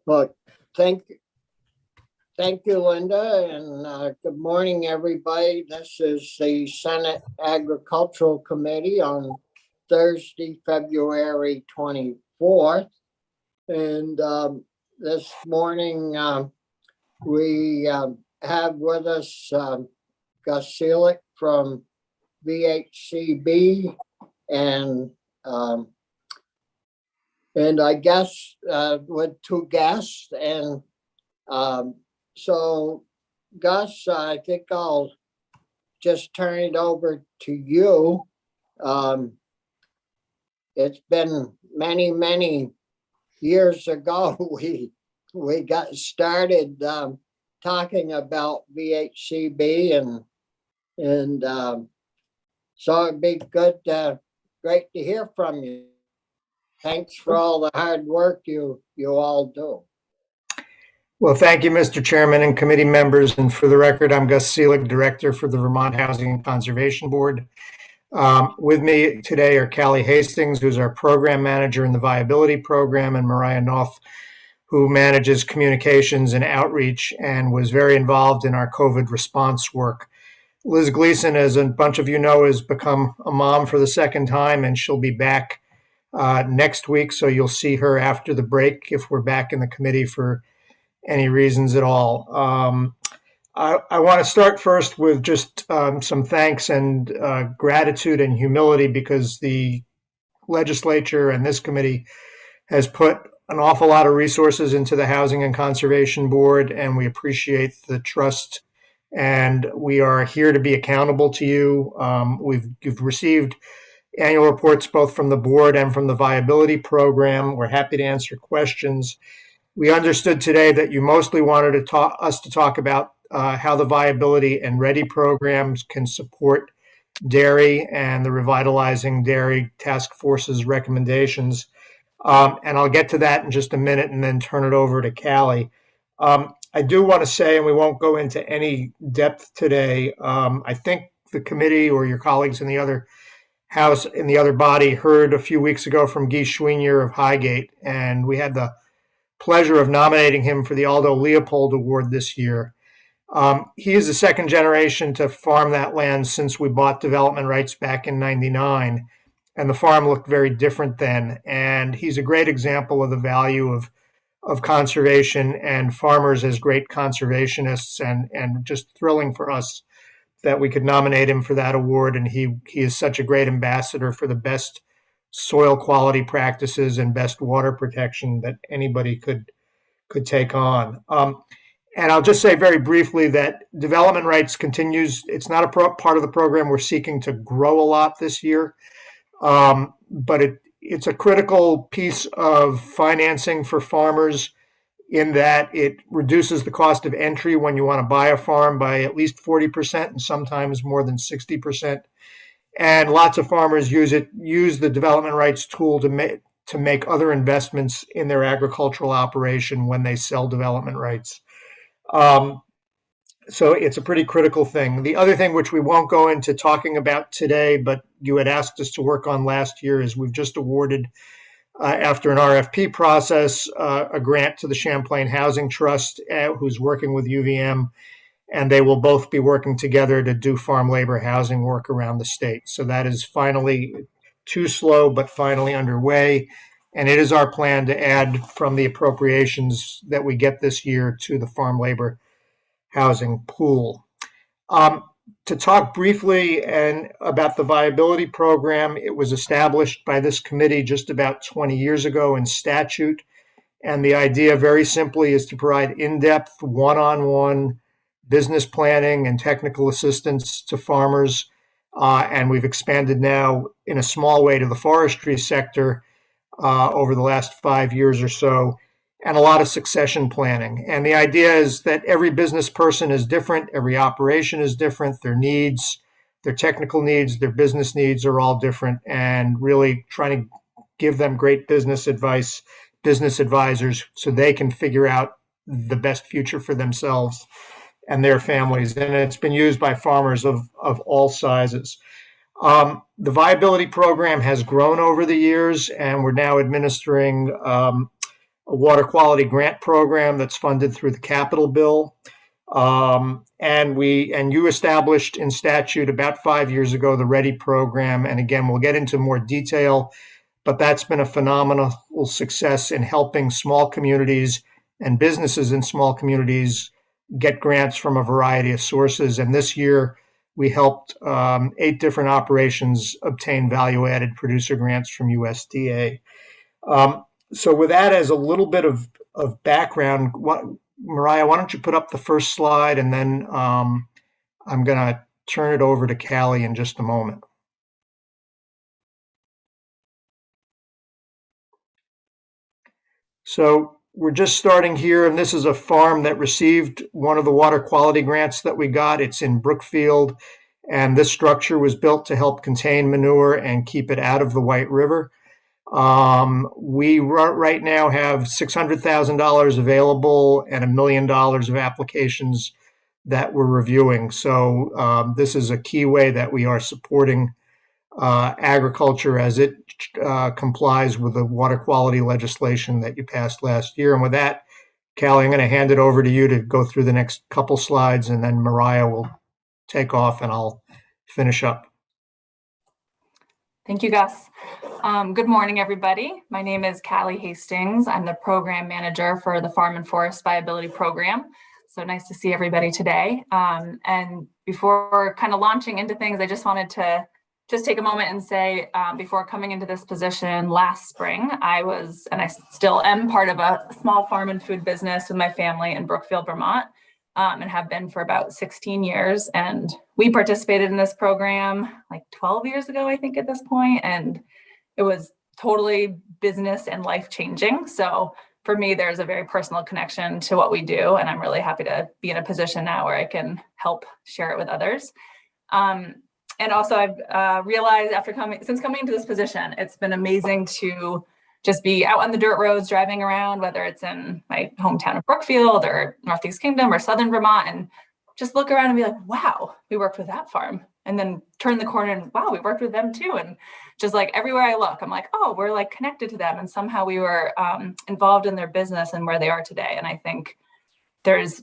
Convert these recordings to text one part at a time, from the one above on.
Well, thank, thank you, Linda, and good morning, everybody. This is the Senate Agricultural Committee on Thursday, February 24th. And this morning, we have with us Gus Seelig from VHCB and I guess with two guests. And so, Gus, I think I'll just turn it over to you. It's been many, many years ago we got started talking about VHCB, and so it'd be great to hear from you. Thanks for all the hard work you all do. Well, thank you, Mr. Chairman and committee members. And for the record, I'm Gus Seelig, Director for the Vermont Housing and Conservation Board. With me today are Callie Hastings, who's our program manager in the Viability Program, and Mariah North, who manages communications and outreach and was very involved in our COVID response work. Liz Gleason, as a bunch of you know, has become a mom for the second time, and she'll be back next week. So you'll see her after the break if we're back in the committee for any reasons at all. I want to start first with just some thanks and gratitude and humility, because the legislature and this committee has put an awful lot of resources into the Housing and Conservation Board, and we appreciate the trust, and we are here to be accountable to you. You've received annual reports both from the board and from the Viability Program. We're happy to answer questions. We understood today that you mostly wanted us to talk about how the Viability and READY programs can support dairy and the Revitalizing Dairy Task Force's recommendations. And I'll get to that in just a minute and then turn it over to Callie. I do want to say, and we won't go into any depth today, I think the committee or your colleagues in the other house, in the other body, heard a few weeks ago from Guy Schwiener of Highgate, and we had the pleasure of nominating him for the Aldo Leopold Award this year. He is the second generation to farm that land since we bought development rights back in '99, and the farm looked very different then. And he's a great example of the value of conservation and farmers as great conservationists, and just thrilling for us that we could nominate him for that award. And he is such a great ambassador for the best soil quality practices and best water protection that anybody could take on. And I'll just say very briefly that development rights continues. It's not a part of the program we're seeking to grow a lot this year, but it's a critical piece of financing for farmers, in that it reduces the cost of entry when you want to buy a farm by at least 40% and sometimes more than 60%. And lots of farmers use the development rights tool to make other investments in their agricultural operation when they sell development rights. So it's a pretty critical thing. The other thing, which we won't go into talking about today, but you had asked us to work on last year, is we've just awarded, after an RFP process, a grant to the Champlain Housing Trust, who's working with UVM, and they will both be working together to do farm labor housing work around the state. So that is finally, too slow, but finally underway. And it is our plan to add from the appropriations that we get this year to the farm labor housing pool. To talk briefly about the Viability Program, it was established by this committee just about 20 years ago in statute. And the idea, very simply, is to provide in-depth, one-on-one business planning and technical assistance to farmers. And we've expanded now in a small way to the forestry sector over the last 5 years or so, and a lot of succession planning. And the idea is that every business person is different, every operation is different, their needs, their technical needs, their business needs are all different, and really trying to give them great business advice, business advisors, so they can figure out the best future for themselves and their families. And it's been used by farmers of all sizes. The Viability Program has grown over the years, and we're now administering a water quality grant program that's funded through the Capital Bill. And you established in statute about 5 years ago the READY program. And again, we'll get into more detail, but that's been a phenomenal success in helping small communities and businesses in small communities get grants from a variety of sources. And this year, we helped 8 different operations obtain value-added producer grants from USDA. So with that as a little bit of background, Mariah, why don't you put up the first slide, and then I'm going to turn it over to Callie in just a moment. So we're just starting here, and this is a farm that received one of the water quality grants that we got. It's in Brookfield, and this structure was built to help contain manure and keep it out of the White River. We right now have $600,000 available and $1 million of applications that we're reviewing. So this is a key way that we are supporting agriculture as it complies with the water quality legislation that you passed last year. And with that, Callie, I'm going to hand it over to you to go through the next couple slides, and then Mariah will take off and I'll finish up. Thank you, Gus. Good morning, everybody. My name is Callie Hastings. I'm the program manager for the Farm and Forest Viability Program. So nice to see everybody today. And before kind of launching into things, I just wanted to just take a moment and say, before coming into this position last spring, I was, and I still am, part of a small farm and food business with my family in Brookfield, Vermont, and have been for about 16 years. And we participated in this program like 12 years ago, I think, at this point, and it was totally business and life-changing. So for me, there's a very personal connection to what we do, and I'm really happy to be in a position now where I can help share it with others. And also, I've realized since coming into this position, it's been amazing to just be out on the dirt roads, driving around, whether it's in my hometown of Brookfield or Northeast Kingdom or Southern Vermont, and just look around and be like, wow, we worked with that farm. And then turn the corner and wow, we worked with them too. And just like everywhere I look, I'm like, oh, we're like connected to them. And somehow we were involved in their business and where they are today. And I think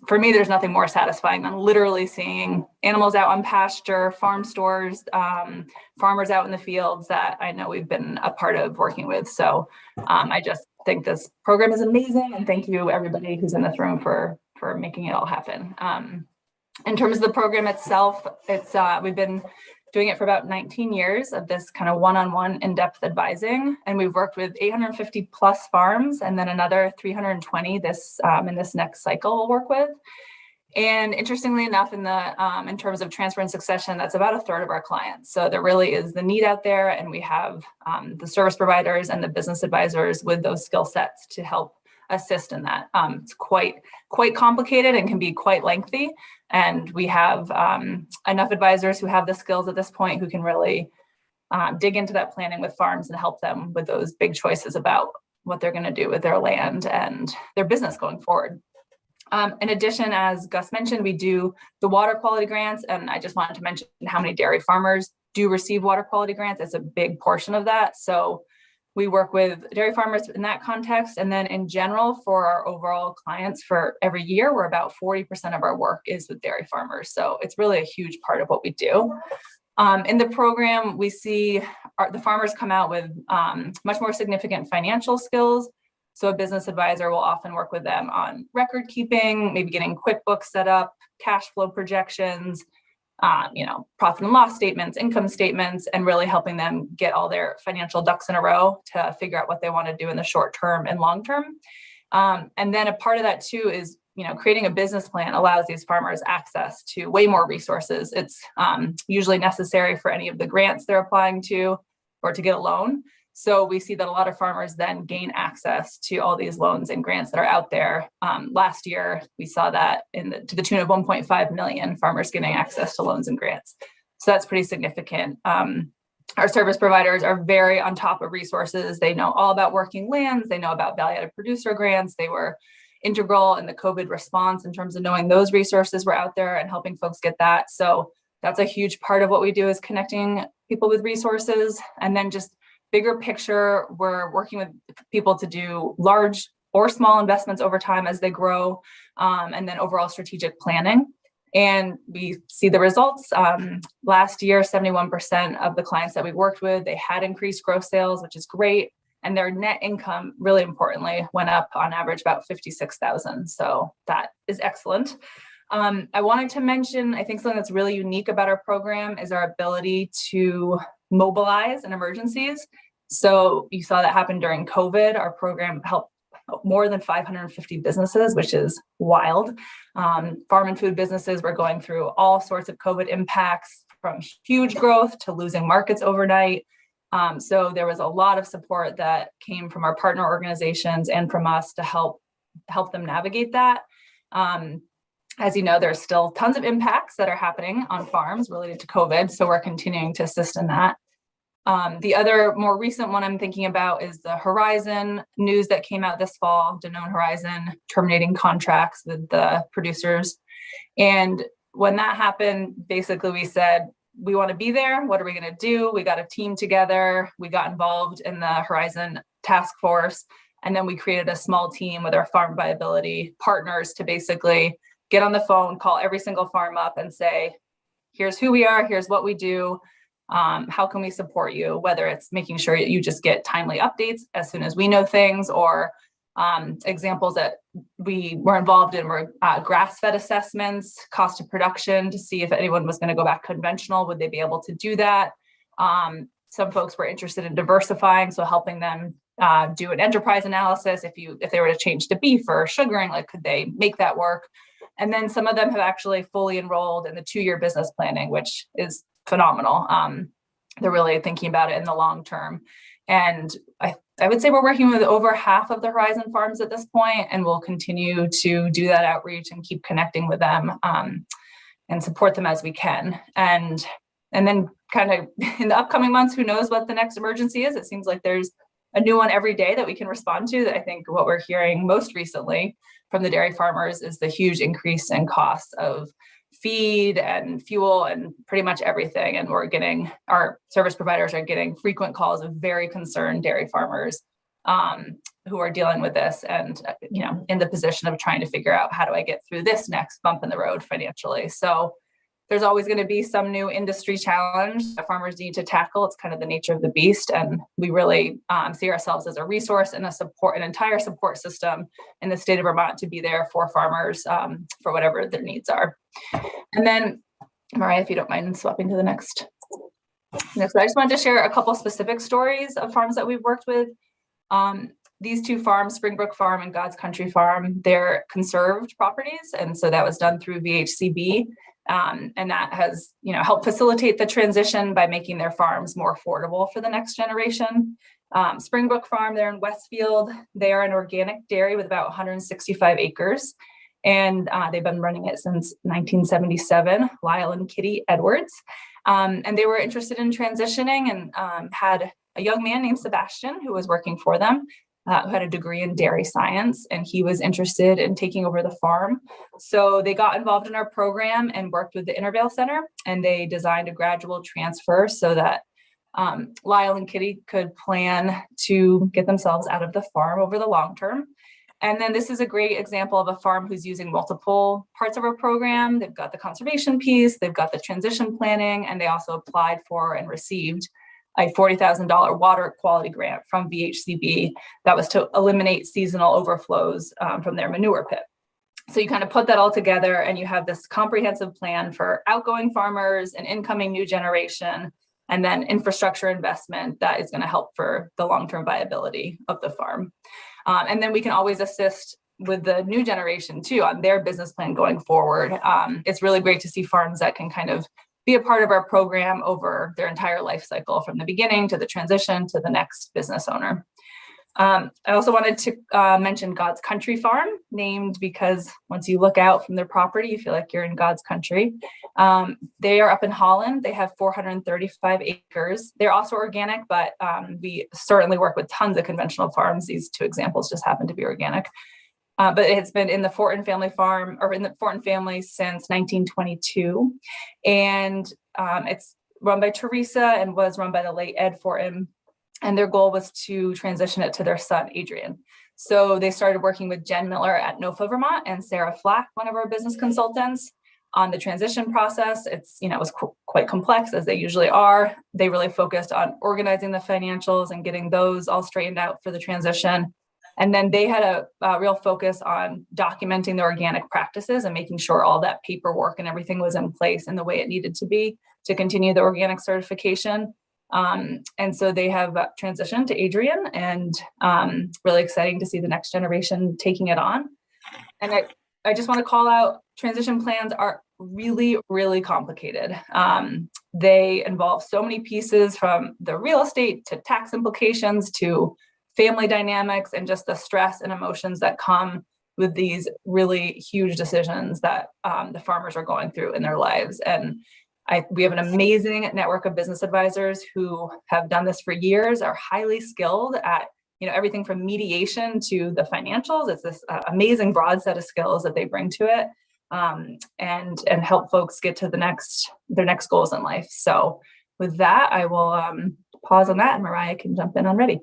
for me, there's nothing more satisfying than literally seeing animals out on pasture, farm stores, farmers out in the fields that I know we've been a part of working with. So I just think this program is amazing. And thank you everybody who's in this room for making it all happen. In terms of the program itself, we've been doing it for about 19 years of this kind of one-on-one in-depth advising. And we've worked with 850 plus farms, and then another 320 in this next cycle we'll work with. And interestingly enough, in terms of transfer and succession, that's about a third of our clients. So there really is the need out there, and we have the service providers and the business advisors with those skill sets to help assist in that. It's quite complicated and can be quite lengthy. And we have enough advisors who have the skills at this point who can really dig into that planning with farms and help them with those big choices about what they're going to do with their land and their business going forward. In addition, as Gus mentioned, we do the water quality grants, and I just wanted to mention how many dairy farmers do receive water quality grants. It's a big portion of that. So we work with dairy farmers in that context. And then in general, for our overall clients for every year, we're about 40% of our work is with dairy farmers. So it's really a huge part of what we do. In the program, we see the farmers come out with much more significant financial skills. So a business advisor will often work with them on record keeping, maybe getting QuickBooks set up, cash flow projections, profit and loss statements, income statements, and really helping them get all their financial ducks in a row to figure out what they want to do in the short term and long term. And then a part of that too is, creating a business plan allows these farmers access to way more resources. It's usually necessary for any of the grants they're applying to or to get a loan. So we see that a lot of farmers then gain access to all these loans and grants that are out there. Last year, we saw that to the tune of 1.5 million farmers getting access to loans and grants. So that's pretty significant. Our service providers are very on top of resources. They know all about working lands. They know about value-added producer grants. They were integral in the COVID response in terms of knowing those resources were out there and helping folks get that. So that's a huge part of what we do, is connecting people with resources. And then just bigger picture, we're working with people to do large or small investments over time as they grow, and then overall strategic planning. And we see the results. Last year, 71% of the clients that we worked with, they had increased gross sales, which is great. And their net income, really importantly, went up on average about $56,000. So that is excellent. I wanted to mention, I think something that's really unique about our program is our ability to mobilize in emergencies. So you saw that happen during COVID. Our program helped more than 550 businesses, which is wild. Farm and food businesses were going through all sorts of COVID impacts, from huge growth to losing markets overnight. So there was a lot of support that came from our partner organizations and from us to help them navigate that. As you know, there's still tons of impacts that are happening on farms related to COVID, so we're continuing to assist in that. The other more recent one I'm thinking about is the Horizon news that came out this fall, Danone Horizon terminating contracts with the producers. And when that happened, basically we said, we want to be there. What are we going to do? We got a team together. We got involved in the Horizon task force. And then we created a small team with our farm viability partners to basically get on the phone, call every single farm up and say, here's who we are, here's what we do. How can we support you? Whether it's making sure you just get timely updates as soon as we know things, or examples that we were involved in were grass-fed assessments, cost of production to see if anyone was going to go back conventional, would they be able to do that? Some folks were interested in diversifying, so helping them do an enterprise analysis. If they were to change to beef or sugaring, like could they make that work? And then some of them have actually fully enrolled in the 2-year business planning, which is phenomenal. They're really thinking about it in the long term. And I would say we're working with over half of the Horizon farms at this point, and we'll continue to do that outreach and keep connecting with them and support them as we can. And then kind of in the upcoming months, who knows what the next emergency is? It seems like there's a new one every day that we can respond to. I think what we're hearing most recently from the dairy farmers is the huge increase in costs of feed and fuel and pretty much everything. And our service providers are getting frequent calls of very concerned dairy farmers who are dealing with this and, in the position of trying to figure out, how do I get through this next bump in the road financially? So there's always going to be some new industry challenge that farmers need to tackle. It's kind of the nature of the beast. And we really see ourselves as a resource and an entire support system in the state of Vermont to be there for farmers for whatever their needs are. And then, Mariah, if you don't mind swapping to the next. So I just wanted to share a couple specific stories of farms that we've worked with. These 2 farms, Springbrook Farm and God's Country Farm, they're conserved properties. And so that was done through VHCB. And that has, helped facilitate the transition by making their farms more affordable for the next generation. Springbrook Farm, they're in Westfield. They are an organic dairy with about 165 acres. And they've been running it since 1977, Lyle and Kitty Edwards. And they were interested in transitioning and had a young man named Sebastian who was working for them, who had a degree in dairy science, and he was interested in taking over the farm. So they got involved in our program and worked with the Intervale Center, and they designed a gradual transfer so that Lyle and Kitty could plan to get themselves out of the farm over the long term. And then this is a great example of a farm who's using multiple parts of our program. They've got the conservation piece, they've got the transition planning, and they also applied for and received a $40,000 water quality grant from VHCB that was to eliminate seasonal overflows from their manure pit. So you kind of put that all together and you have this comprehensive plan for outgoing farmers and incoming new generation, and then infrastructure investment that is going to help for the long-term viability of the farm. And then we can always assist with the new generation too on their business plan going forward. It's really great to see farms that can kind of be a part of our program over their entire life cycle, from the beginning to the transition to the next business owner. I also wanted to mention God's Country Farm, named because once you look out from their property, you feel like you're in God's country. They are up in Holland. They have 435 acres. They're also organic, but we certainly work with tons of conventional farms. These 2 examples just happen to be organic. But it's been in the Fortin family farm, or in the Fortin family, since 1922. And it's run by Teresa and was run by the late Ed Fortin. And their goal was to transition it to their son, Adrian. So they started working with Jen Miller at NOFA Vermont and Sarah Flack, one of our business consultants, on the transition process. It's, it was quite complex, as they usually are. They really focused on organizing the financials and getting those all straightened out for the transition. And then they had a real focus on documenting the organic practices and making sure all that paperwork and everything was in place in the way it needed to be to continue the organic certification. And so they have transitioned to Adrian, and really exciting to see the next generation taking it on. And I just want to call out, transition plans are really, really complicated. They involve so many pieces, from the real estate to tax implications to family dynamics, and just the stress and emotions that come with these really huge decisions that the farmers are going through in their lives. And we have an amazing network of business advisors who have done this for years, are highly skilled at everything from mediation to the financials. It's this amazing broad set of skills that they bring to it, and help folks get to their next goals in life. So with that, I will pause on that, and Mariah can jump in on Ready.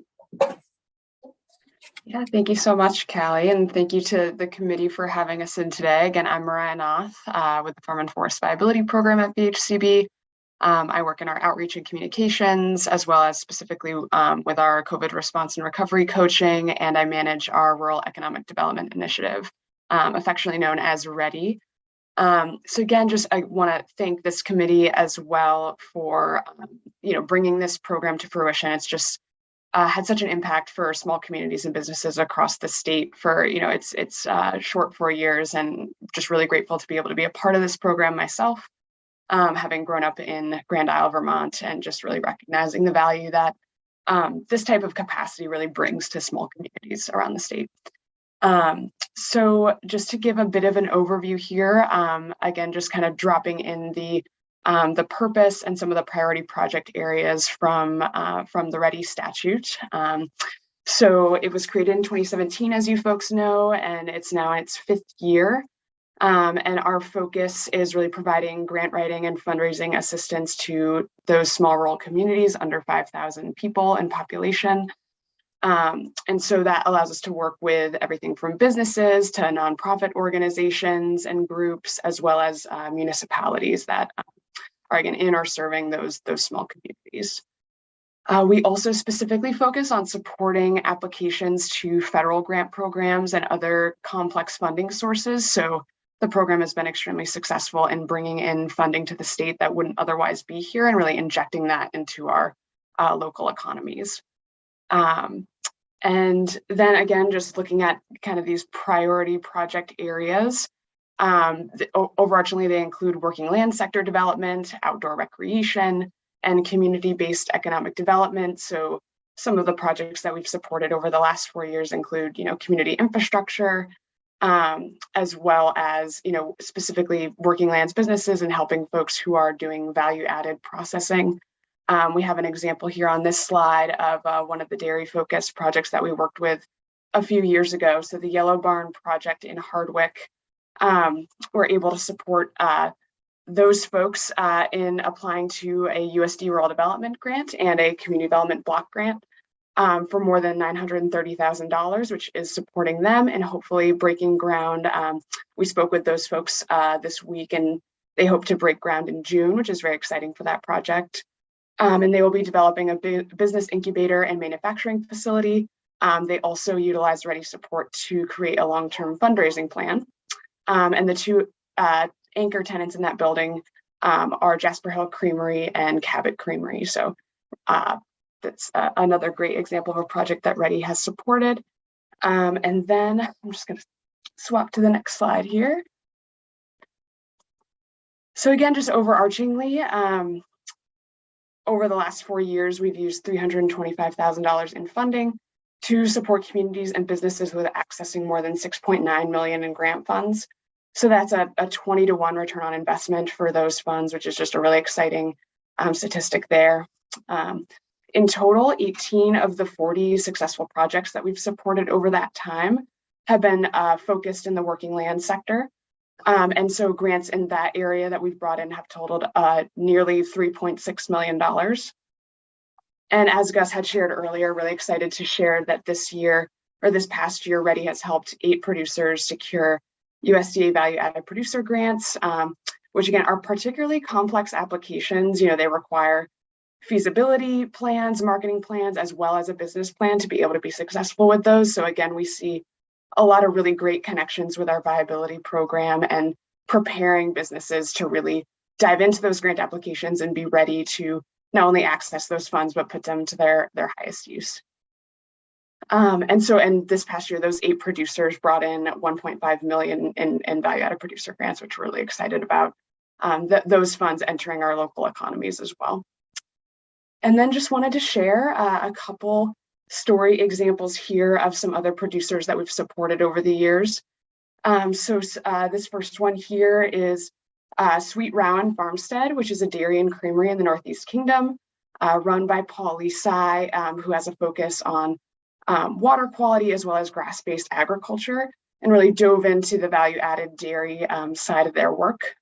Yeah, thank you so much, Callie, and thank you to the committee for having us in today. Again, I'm Mariah Noth with the Farm and Forest Viability Program at VHCB. I work in our outreach and communications, as well as specifically with our COVID response and recovery coaching, and I manage our Rural Economic Development Initiative, affectionately known as READY. So again, I want to thank this committee as well for bringing this program to fruition. It's just had such an impact for small communities and businesses across the state for it's short 4 years, and just really grateful to be able to be a part of this program myself, having grown up in Grand Isle, Vermont, and just really recognizing the value that this type of capacity really brings to small communities around the state. So just to give a bit of an overview here, again, just kind of dropping in the purpose and some of the priority project areas from the READY statute. So it was created in 2017, as you folks know, and it's now in its 5th year. And our focus is really providing grant writing and fundraising assistance to those small rural communities under 5,000 people in population. And so that allows us to work with everything from businesses to nonprofit organizations and groups, as well as municipalities that are again in or serving those small communities. We also specifically focus on supporting applications to federal grant programs and other complex funding sources. So the program has been extremely successful in bringing in funding to the state that wouldn't otherwise be here, and really injecting that into our local economies. And then again, just looking at kind of these priority project areas, overarchingly, they include working land sector development, outdoor recreation, and community-based economic development. So some of the projects that we've supported over the last 4 years include, community infrastructure, as well as, specifically working lands businesses and helping folks who are doing value-added processing. We have an example here on this slide of one of the dairy-focused projects that we worked with a few years ago. So the Yellow Barn project in Hardwick, we're able to support those folks in applying to a USD Rural Development Grant and a Community Development Block Grant for more than $930,000, which is supporting them and hopefully breaking ground. We spoke with those folks this week, and they hope to break ground in June, which is very exciting for that project. And they will be developing a business incubator and manufacturing facility. They also utilize READY support to create a long-term fundraising plan. And the two anchor tenants in that building are Jasper Hill Creamery and Cabot Creamery. So that's another great example of a project that READY has supported. And then I'm just going to swap to the next slide here. So again, just overarchingly, over the last 4 years, we've used $325,000 in funding to support communities and businesses with accessing more than $6.9 million in grant funds. So that's a 20-to-1 return on investment for those funds, which is just a really exciting statistic there. In total, 18 of the 40 successful projects that we've supported over that time have been focused in the working land sector. And so grants in that area that we've brought in have totaled nearly $3.6 million. And as Gus had shared earlier, really excited to share that this year this past year, Ready has helped 8 producers secure USDA value-added producer grants, which again are particularly complex applications. They require feasibility plans, marketing plans, as well as a business plan to be able to be successful with those. So again, we see a lot of really great connections with our viability program and preparing businesses to really dive into those grant applications and be ready to not only access those funds, but put them to their highest use. And this past year, those 8 producers brought in $1.5 million in value-added producer grants, which we're really excited about, those funds entering our local economies as well. And then just wanted to share a couple story examples here of some other producers that we've supported over the years. This first one here is Sweet Rowan Farmstead, which is a dairy and creamery in the Northeast Kingdom, run by Paul Lisai, who has a focus on water quality as well as grass-based agriculture, and really dove into the value-added dairy side of their work.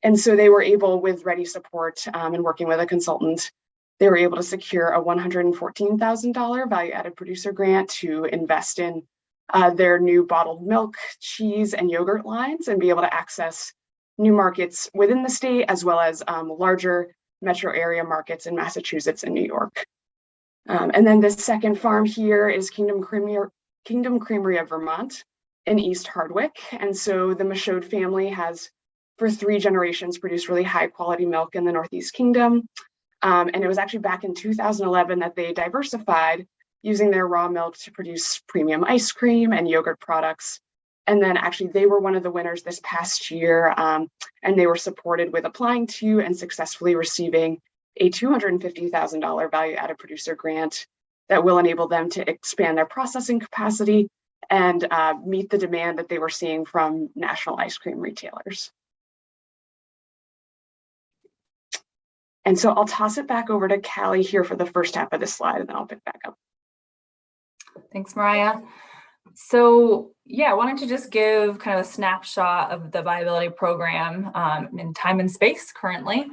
And so they were able, with Ready support and working with a consultant, they were able to secure a $114,000 value-added producer grant to invest in their new bottled milk, cheese, and yogurt lines and be able to access new markets within the state, as well as larger metro area markets in Massachusetts and New York. And then the second farm here is Kingdom Creamery of Vermont in East Hardwick. And so the Michaud family has, for 3 generations, produced really high quality milk in the Northeast Kingdom. And it was actually back in 2011 that they diversified, using their raw milk to produce premium ice cream and yogurt products. And then actually they were one of the winners this past year, and they were supported with applying to and successfully receiving a $250,000 value-added producer grant that will enable them to expand their processing capacity and meet the demand that they were seeing from national ice cream retailers. And so I'll toss it back over to Callie here for the first half of this slide, and then I'll pick back up. Thanks, Mariah. So yeah, I wanted to just give kind of a snapshot of the viability program in time and space currently.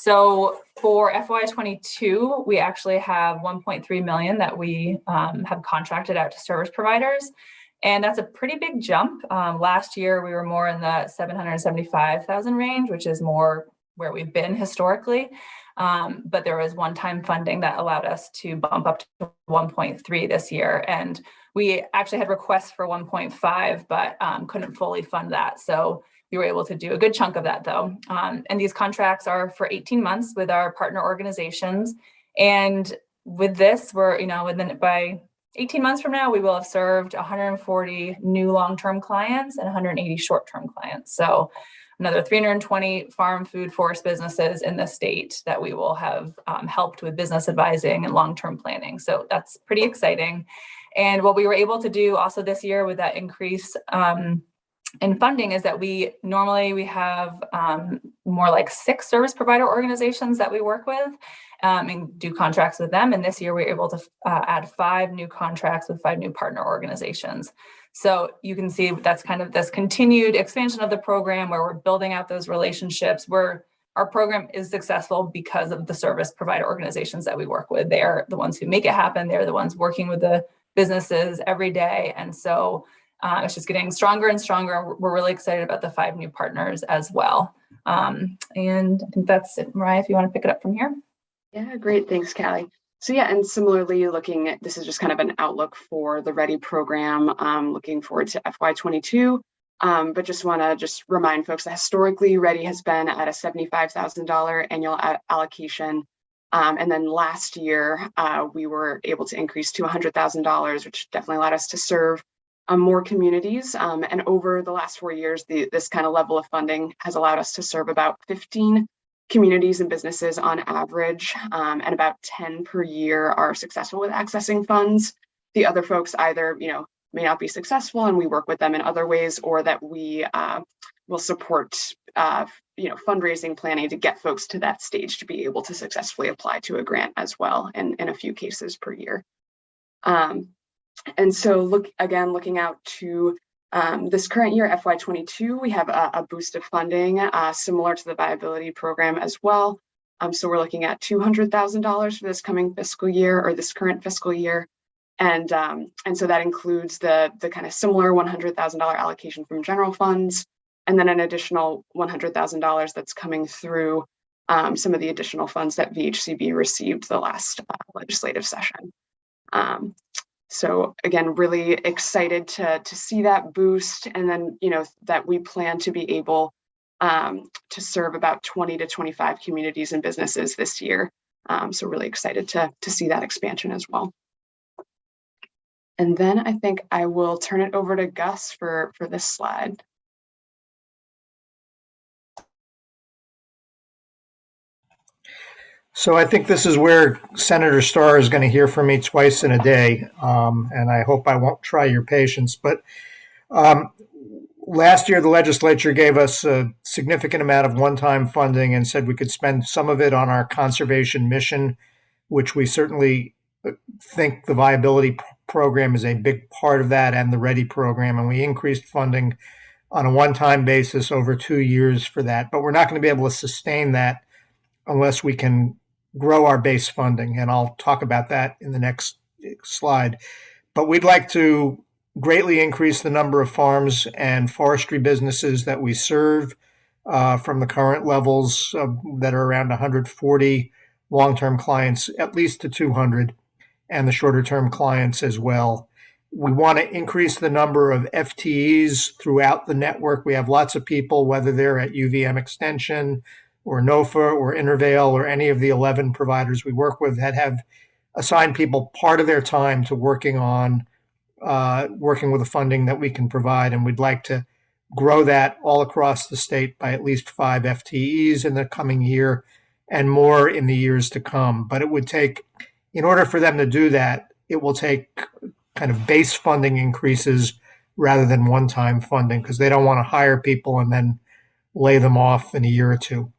So for FY22, we actually have 1.3 million that we have contracted out to service providers. And that's a pretty big jump. Last year, we were more in the 775,000 range, which is more where we've been historically. But there was one-time funding that allowed us to bump up to 1.3 this year. And we actually had requests for 1.5, but couldn't fully fund that. So we were able to do a good chunk of that though. And these contracts are for 18 months with our partner organizations. And with this, we're, by 18 months from now, we will have served 140 new long-term clients and 180 short-term clients. So another 320 farm, food, forest businesses in the state that we will have helped with business advising and long-term planning. So that's pretty exciting. And what we were able to do also this year with that increase in funding is that we have more like 6 service provider organizations that we work with and do contracts with them. And this year we were able to add 5 new contracts with 5 new partner organizations. So you can see that's kind of this continued expansion of the program where we're building out those relationships, where our program is successful because of the service provider organizations that we work with. They're the ones who make it happen. They're the ones working with the businesses every day. And so it's just getting stronger and stronger. We're really excited about the 5 new partners as well. And I think that's it. Mariah, if you want to pick it up from here. Yeah, great. Thanks, Callie. So yeah, and similarly looking at, this is just kind of an outlook for the Ready program, looking forward to FY22. But just want to remind folks that historically Ready has been at a $75,000 annual allocation. And then last year, we were able to increase to $100,000, which definitely allowed us to serve more communities. And over the last 4 years, this kind of level of funding has allowed us to serve about 15 communities and businesses on average, and about 10 per year are successful with accessing funds. The other folks either, may not be successful and we work with them in other ways, or that we will support, fundraising planning to get folks to that stage to be able to successfully apply to a grant as well, in a few cases per year. And so looking out to this current year, FY22, we have a boost of funding similar to the viability program as well. So we're looking at $200,000 for this coming fiscal year, or this current fiscal year. And so that includes the kind of similar $100,000 allocation from general funds, and then an additional $100,000 that's coming through some of the additional funds that VHCB received the last legislative session. So again, really excited to see that boost, and then that we plan to be able to serve about 20 to 25 communities and businesses this year. So really excited to see that expansion as well. And then I think I will turn it over to Gus for this slide. So I think this is where Senator Starr is going to hear from me twice in a day, and I hope I won't try your patience. But last year, the legislature gave us a significant amount of one-time funding and said we could spend some of it on our conservation mission, which we certainly think the viability program is a big part of that, and the READY program. And we increased funding on a one-time basis over 2 years for that. But we're not going to be able to sustain that unless we can grow our base funding. And I'll talk about that in the next slide. But we'd like to greatly increase the number of farms and forestry businesses that we serve from the current levels that are around 140 long-term clients, at least to 200, and the shorter-term clients as well. We want to increase the number of FTEs throughout the network. We have lots of people, whether they're at UVM Extension or NOFA or Intervale or any of the 11 providers we work with, that have assigned people part of their time to working with the funding that we can provide. And we'd like to grow that all across the state by at least 5 FTEs in the coming year and more in the years to come. But it would take, in order for them to do that, it will take kind of base funding increases rather than one-time funding, because they don't want to hire people and then lay them off in a year or two.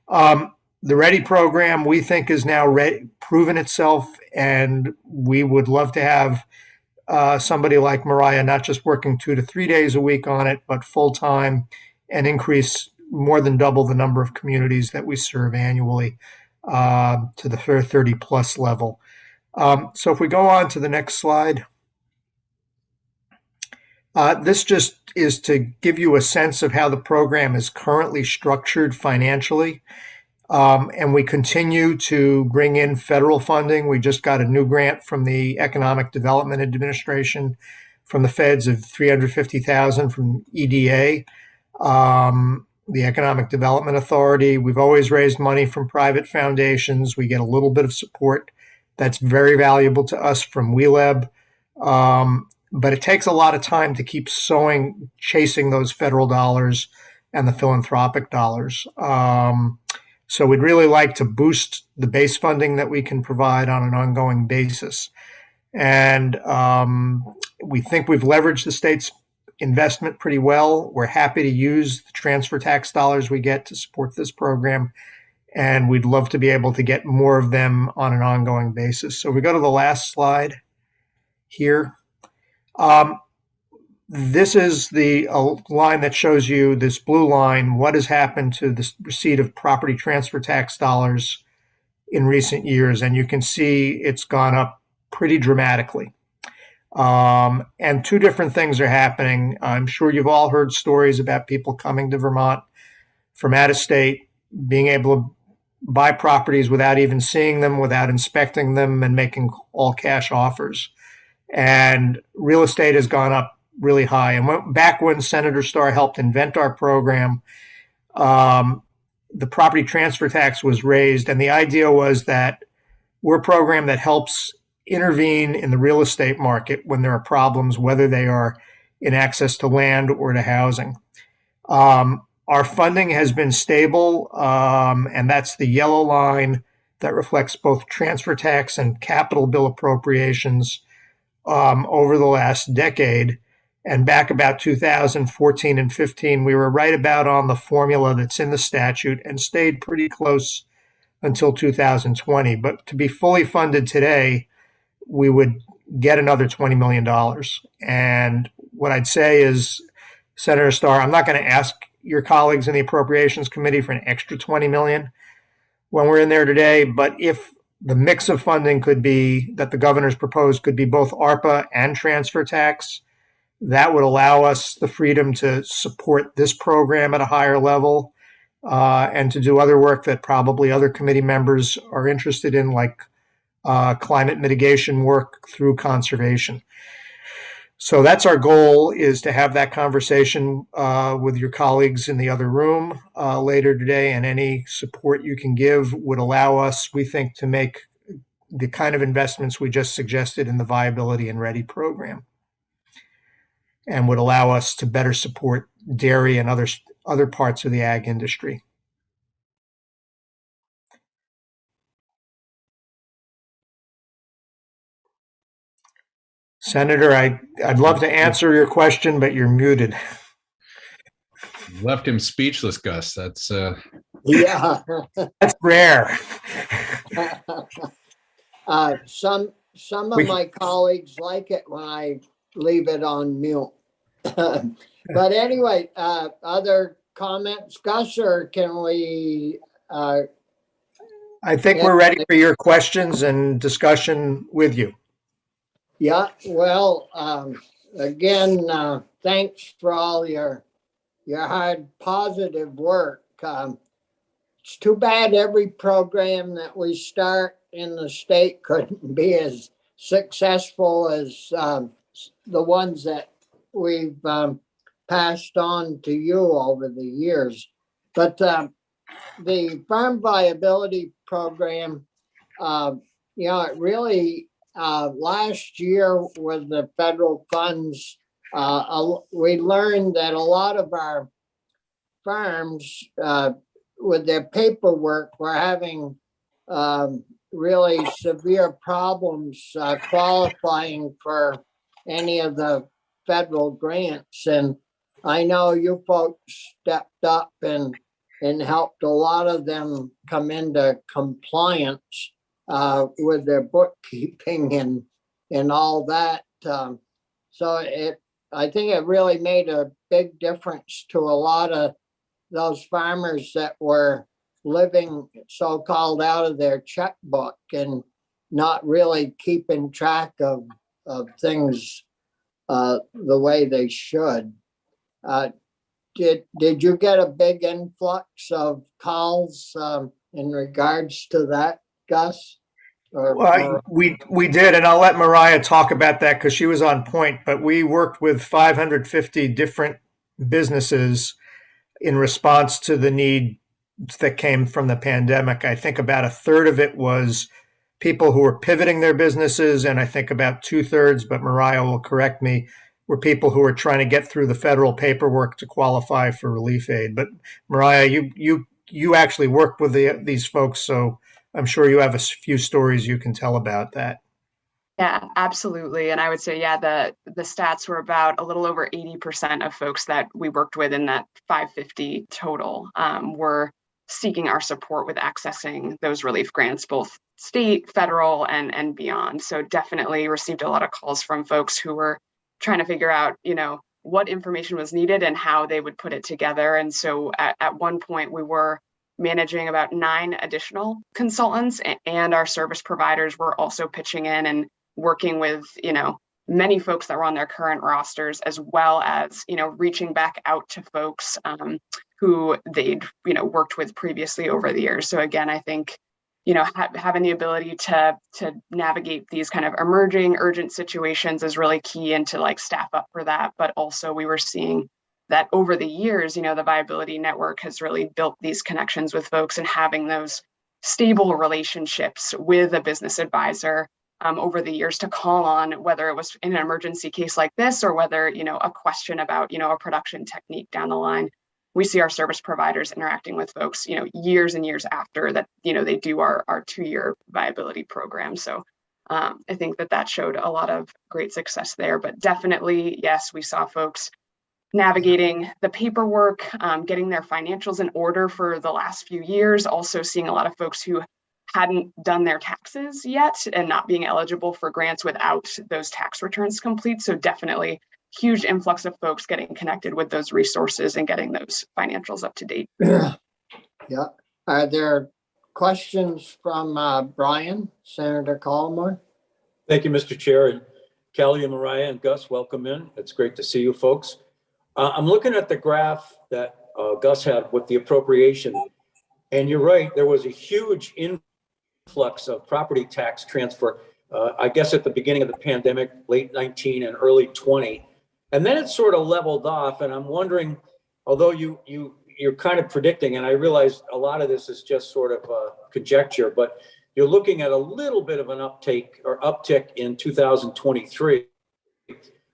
The READY program, we think, is now proven itself, and we would love to have somebody like Mariah not just working 2 to 3 days a week on it, but full-time, and increase more than double the number of communities that we serve annually to the 30-plus level. So if we go on to the next slide. This just is to give you a sense of how the program is currently structured financially. And we continue to bring in federal funding. We just got a new grant from the Economic Development Administration from the feds of $350,000 from EDA, the Economic Development Authority. We've always raised money from private foundations. We get a little bit of support that's very valuable to us from WeLab. But it takes a lot of time to keep chasing those federal dollars and the philanthropic dollars. So we'd really like to boost the base funding that we can provide on an ongoing basis. And we think we've leveraged the state's investment pretty well. We're happy to use the transfer tax dollars we get to support this program, and we'd love to be able to get more of them on an ongoing basis. So we go to the last slide here. This is the line that shows you, this blue line, what has happened to the receipt of property transfer tax dollars in recent years. And you can see it's gone up pretty dramatically. And 2 different things are happening. I'm sure you've all heard stories about people coming to Vermont from out of state, being able to buy properties without even seeing them, without inspecting them, and making all cash offers. And real estate has gone up really high. And back when Senator Starr helped invent our program, the property transfer tax was raised. And the idea was that we're a program that helps intervene in the real estate market when there are problems, whether they are in access to land or to housing. Our funding has been stable, and that's the yellow line that reflects both transfer tax and capital bill appropriations over the last decade. And back about 2014 and 15, we were right about on the formula that's in the statute and stayed pretty close until 2020. But to be fully funded today, we would get another $20 million. And what I'd say is, Senator Starr, I'm not going to ask your colleagues in the Appropriations Committee for an extra $20 million when we're in there today. But if The mix of funding could be that the governor's proposed could be both ARPA and transfer tax. That would allow us the freedom to support this program at a higher level and to do other work that probably other committee members are interested in, like climate mitigation work through conservation. So that's our goal, is to have that conversation with your colleagues in the other room later today, and any support you can give would allow us, we think, to make the kind of investments we just suggested in the Viability and Ready program, and would allow us to better support dairy and other parts of the ag industry. Senator, I'd love to answer your question, but you're muted. Left him speechless, Gus. That's Yeah. That's rare. Some of my colleagues like it when I leave it on mute. But anyway, other comments, Gus, or can we? I think we're ready for your questions and discussion with you. Yeah, well, again, thanks for all your hard, positive work. It's too bad every program that we start in the state couldn't be as successful as the ones that we've passed on to you over the years. But the Farm Viability Program, it really, last year with the federal funds, we learned that a lot of our farms with their paperwork were having really severe problems qualifying for any of the federal grants. And I know you folks stepped up and helped a lot of them come into compliance with their bookkeeping and all that. So I think it really made a big difference to a lot of those farmers that were living so-called out of their checkbook and not really keeping track of things the way they should. Did you get a big influx of calls in regards to that, Gus? Well, we did, and I'll let Mariah talk about that because she was on point, but we worked with 550 different businesses in response to the need that came from the pandemic. I think about a third of it was people who were pivoting their businesses, and I think about 2/3, but Mariah will correct me, were people who were trying to get through the federal paperwork to qualify for relief aid. But Mariah, you actually worked with these folks, so I'm sure you have a few stories you can tell about that. Yeah, absolutely. And I would say, yeah, the stats were about a little over 80% of folks that we worked with in that 550 total were seeking our support with accessing those relief grants, both state, federal, and beyond. So definitely received a lot of calls from folks who were trying to figure out, what information was needed and how they would put it together. And so at one point we were managing about 9 additional consultants, and our service providers were also pitching in and working with, many folks that were on their current rosters, as well as, reaching back out to folks who they'd, worked with previously over the years. So again, I think, having the ability to navigate these kind of emerging urgent situations is really key, and to staff up for that. But also we were seeing that over the years, the Viability Network has really built these connections with folks, and having those stable relationships with a business advisor over the years to call on, whether it was in an emergency case like this, or whether, a question about, a production technique down the line. We see our service providers interacting with folks, years and years after that, they do our 2-year viability program. So I think that showed a lot of great success there. But definitely, yes, we saw folks navigating the paperwork, getting their financials in order for the last few years, also seeing a lot of folks who hadn't done their taxes yet and not being eligible for grants without those tax returns complete. So definitely huge influx of folks getting connected with those resources and getting those financials up to date. Yeah. Are there questions from Brian, Senator Collmore? Thank you, Mr. Chair. And Kelly and Mariah and Gus, welcome in. It's great to see you folks. I'm looking at the graph that Gus had with the appropriation. And you're right, there was a huge influx of property tax transfer, I guess at the beginning of the pandemic, late 19 and early 20. And then it sort of leveled off. And I'm wondering, although you're kind of predicting, and I realize a lot of this is just sort of conjecture, but you're looking at a little bit of an uptick in 2023.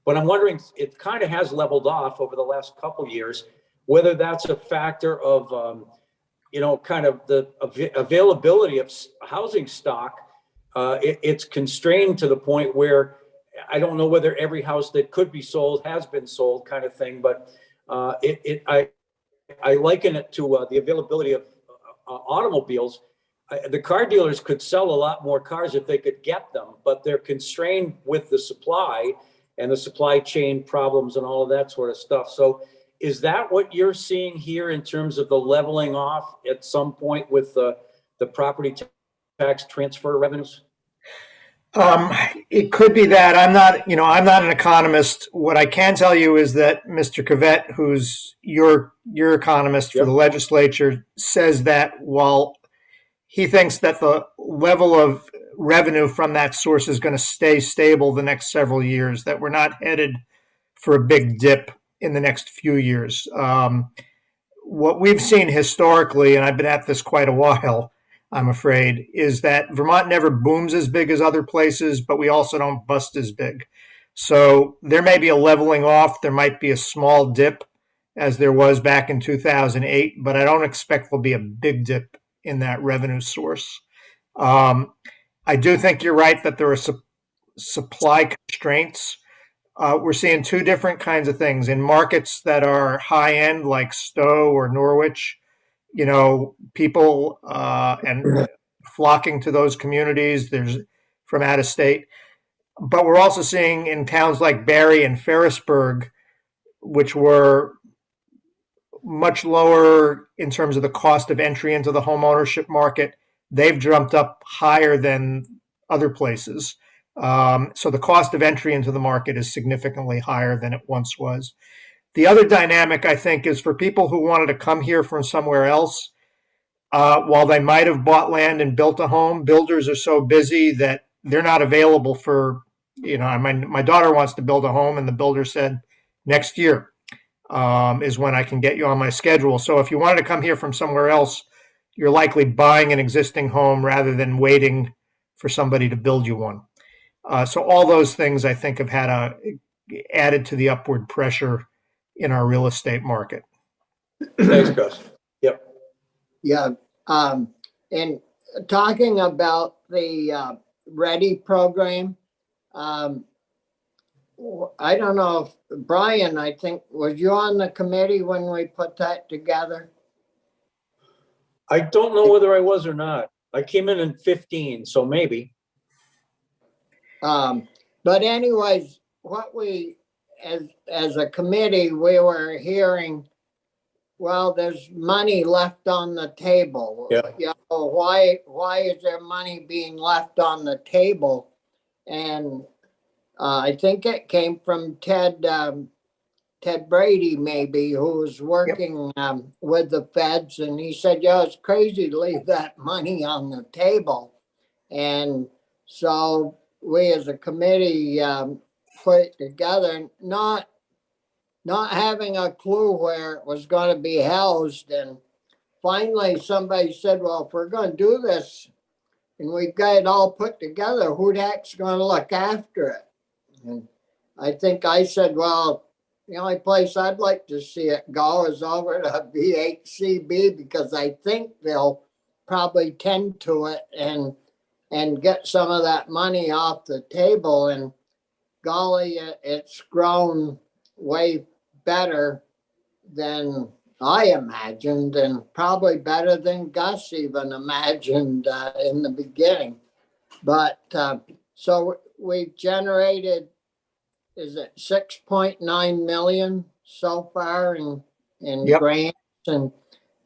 But I'm wondering, it kind of has leveled off over the last couple years, whether that's a factor of, kind of the availability of housing stock. It's constrained to the point where I don't know whether every house that could be sold has been sold, kind of thing. But I liken it to the availability of automobiles. The car dealers could sell a lot more cars if they could get them, but they're constrained with the supply and the supply chain problems and all of that sort of stuff. So is that what you're seeing here in terms of the leveling off at some point with the property tax transfer revenues? It could be that. I'm not an economist. What I can tell you is that Mr. Cavett, who's your economist for the legislature, says that while he thinks that the level of revenue from that source is going to stay stable the next several years, that we're not headed for a big dip in the next few years. What we've seen historically, and I've been at this quite a while, I'm afraid, is that Vermont never booms as big as other places, but we also don't bust as big. So there may be a leveling off. There might be a small dip as there was back in 2008, but I don't expect there'll be a big dip in that revenue source. I do think you're right that there are supply constraints. We're seeing two different kinds of things in markets that are high end, like Stowe or Norwich. People and flocking to those communities. There's from out of state, but we're also seeing in towns like Barre and Ferrisburgh, which were much lower in terms of the cost of entry into the home ownership market. They've jumped up higher than other places. So the cost of entry into the market is significantly higher than it once was. The other dynamic, I think, is for people who wanted to come here from somewhere else, while they might have bought land and built a home, builders are so busy that they're not available for, my daughter wants to build a home and the builder said, next year is when I can get you on my schedule. So if you wanted to come here from somewhere else, you're likely buying an existing home rather than waiting for somebody to build you one. So all those things, I think, have added to the upward pressure in our real estate market. Thanks, Gus. Yep. Yeah. And talking about the READY program, I don't know if Brian, I think, was you on the committee when we put that together? I don't know whether I was or not. I came in 15, so maybe. But anyways, what we, as a committee, we were hearing, well, there's money left on the table. Yeah. Why is there money being left on the table? And I think it came from Ted Brady, maybe, who was working with the feds, and he said, it's crazy to leave that money on the table. And so we as a committee put it together, not having a clue where it was going to be housed. And finally somebody said, well, if we're going to do this and we've got it all put together, who the heck's going to look after it? And I think I said, well, the only place I'd like to see it go is over to VHCB, because I think they'll probably tend to it and get some of that money off the table. And golly, it's grown way better than I imagined, and probably better than Gus even imagined in the beginning. But so we generated, is it 6.9 million so far in Yep. grants, and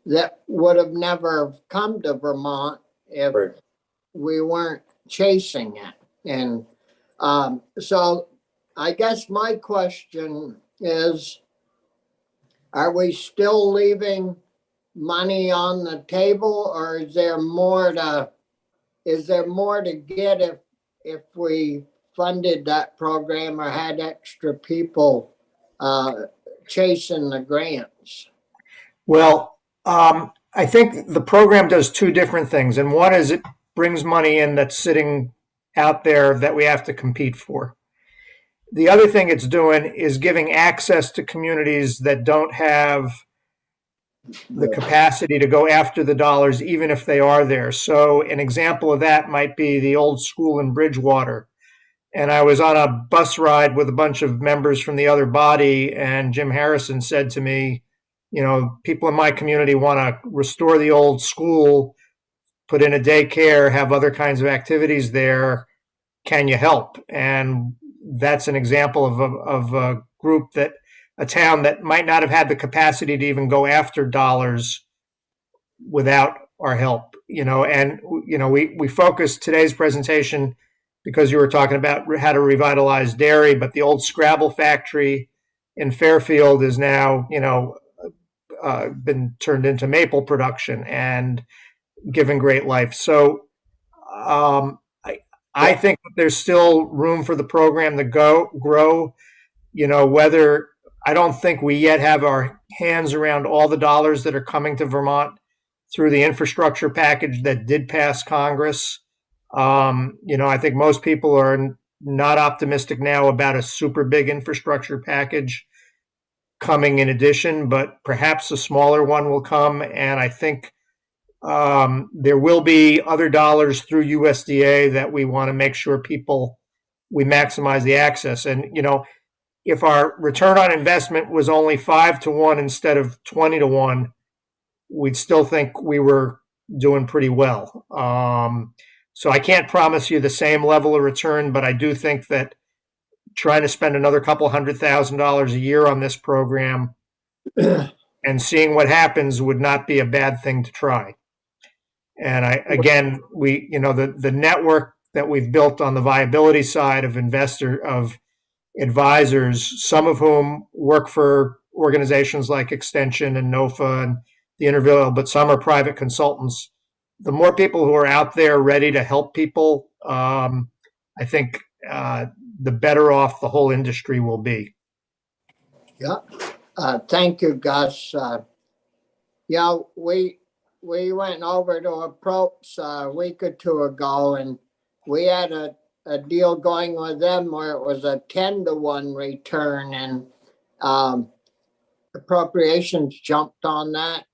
that would have never come to Vermont if Right. we weren't chasing it. And so I guess my question is, are we still leaving money on the table, or is there more to get if we funded that program or had extra people chasing the grants? Well, I think the program does two different things. And one is it brings money in that's sitting out there that we have to compete for. The other thing it's doing is giving access to communities that don't have the capacity to go after the dollars, even if they are there. So an example of that might be the old school in Bridgewater. And I was on a bus ride with a bunch of members from the other body, and Jim Harrison said to me, you know, people in my community want to restore the old school, put in a daycare, have other kinds of activities there. Can you help? And that's an example of a group that, a town that might not have had the capacity to even go after dollars without our help, you know. And, you know, we focused today's presentation because you were talking about how to revitalize dairy, but the old Scrabble factory in Fairfield is now, you know, been turned into maple production and given great life. So I think that there's still room for the program to grow, you know, whether, I don't think we yet have our hands around all the dollars that are coming to Vermont through the infrastructure package that did pass Congress. You know, I think most people are not optimistic now about a super big infrastructure package coming in addition, but perhaps a smaller one will come. And I think there will be other dollars through USDA that we want to make sure we maximize the access. And, you know, if our return on investment was only 5-1 instead of 20-1, we'd still think we were doing pretty well. So I can't promise you the same level of return, but I do think that trying to spend another couple $100,000 a year on this program and seeing what happens would not be a bad thing to try. And again, you know, the network that we've built on the viability side of advisors, some of whom work for organizations like Extension and NOFA and the Interville, but some are private consultants. The more people who are out there ready to help people, I think the better off the whole industry will be. Yeah. Thank you, Gus. Yeah, we went over to Approach a week or two ago, and we had a deal going with them where it was a 10-1 return, and appropriations jumped on that,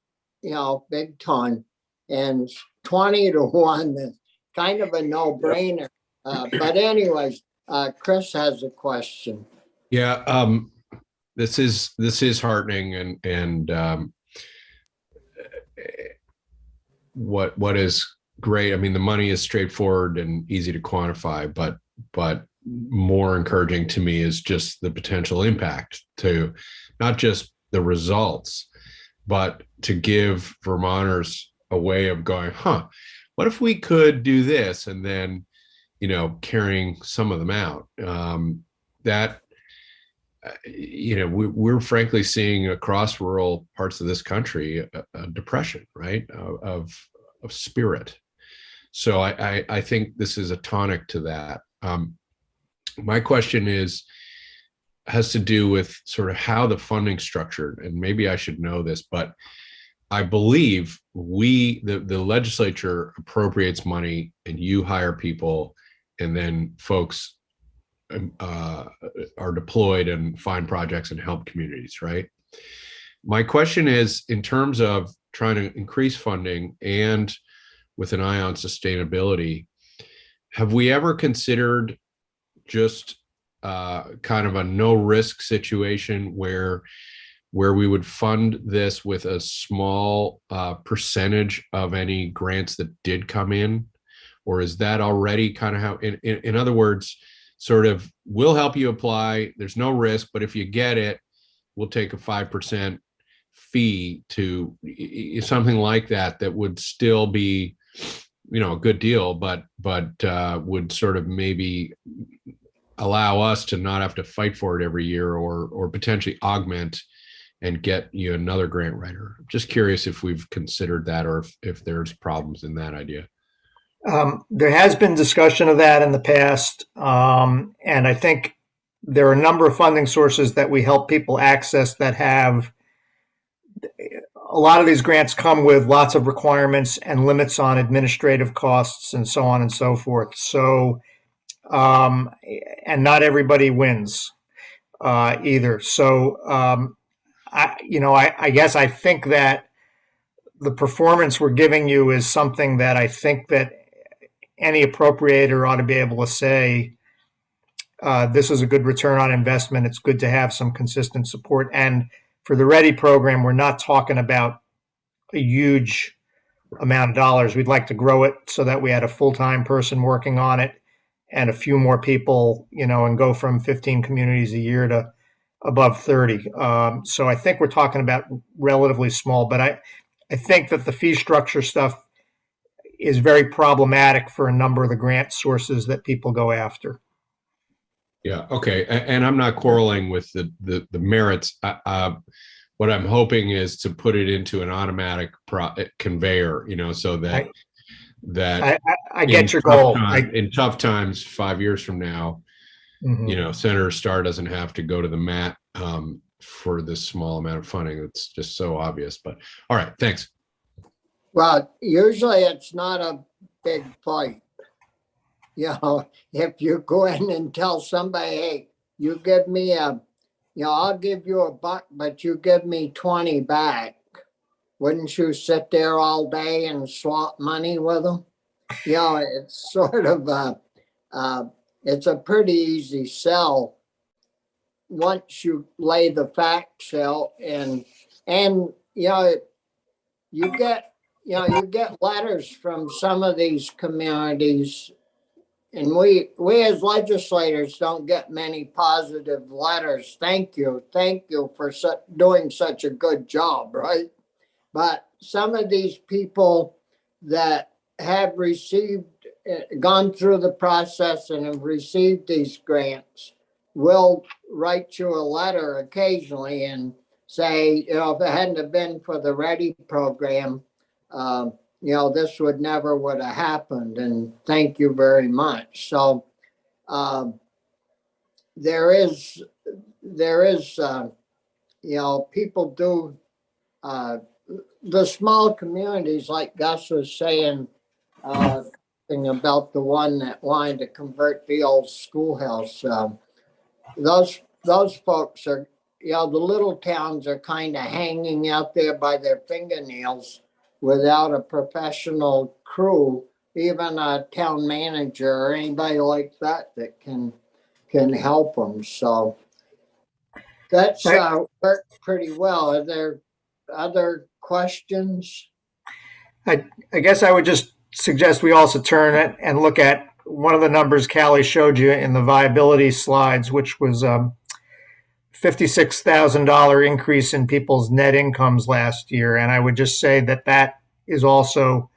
you know, big time. And 20-1 is kind of a no-brainer. But anyways, Chris has a question. Yeah, this is heartening, and what is great. I mean, the money is straightforward and easy to quantify, but more encouraging to me is just the potential impact to not just the results, but to give Vermonters a way of going, what if we could do this? And then, you know, carrying some of them out. You know, we're frankly seeing across rural parts of this country a depression, right, of spirit. So I think this is a tonic to that. My question has to do with sort of how the funding's structured, and maybe I should know this, but I believe the legislature appropriates money and you hire people, and then folks are deployed and find projects and help communities, right? My question is, in terms of trying to increase funding and with an eye on sustainability, have we ever considered just kind of a no risk situation where we would fund this with a small percentage of any grants that did come in? Or is that already kind of how, in other words, sort of, we'll help you apply, there's no risk, but if you get it, we'll take a 5% fee to something like that would still be a good deal, but would sort of maybe allow us to not have to fight for it every year, or potentially augment and get you another grant writer. Just curious if we've considered that, or if there's problems in that idea. There has been discussion of that in the past, and I think there are a number of funding sources that we help people access that have a lot of these grants come with lots of requirements and limits on administrative costs and so on and so forth. So, and not everybody wins either. So, I guess I think that the performance we're giving you is something that I think that any appropriator ought to be able to say, this is a good return on investment. It's good to have some consistent support. And for the READY program, we're not talking about a huge amount of dollars. We'd like to grow it so that we had a full-time person working on it and a few more people, and go from 15 communities a year to above 30. So I think we're talking about relatively small, but I think that the fee structure stuff is very problematic for a number of the grant sources that people go after. Yeah. Okay. And I'm not quarreling with the merits. What I'm hoping is to put it into an automatic conveyor, so that I get your goal. In tough times, 5 years from now, Senator Starr doesn't have to go to the mat for this small amount of funding. It's just so obvious. But all right, thanks. Well, usually it's not a big fight. If you go in and tell somebody, hey, you give me I'll give you $1, but you give me 20 back. Wouldn't you sit there all day and swap money with them? It's sort of it's a pretty easy sell once you lay the facts out, and you get letters from some of these communities, and we as legislators don't get many positive letters. Thank you for doing such a good job, right? But some of these people that have gone through the process and have received these grants will write you a letter occasionally and say, if it hadn't have been for the READY program, this would have happened, and thank you very much. So there is people do the small communities, like Gus was saying, about the one that wanted to convert the old schoolhouse. Those folks are, the little towns are kind of hanging out there by their fingernails without a professional crew, even a town manager or anybody like that can help them. So that's worked pretty well. Are there other questions? I guess I would just suggest we also turn it and look at one of the numbers Callie showed you in the viability slides, which was $56,000 increase in people's net incomes last year. And I would just say that is also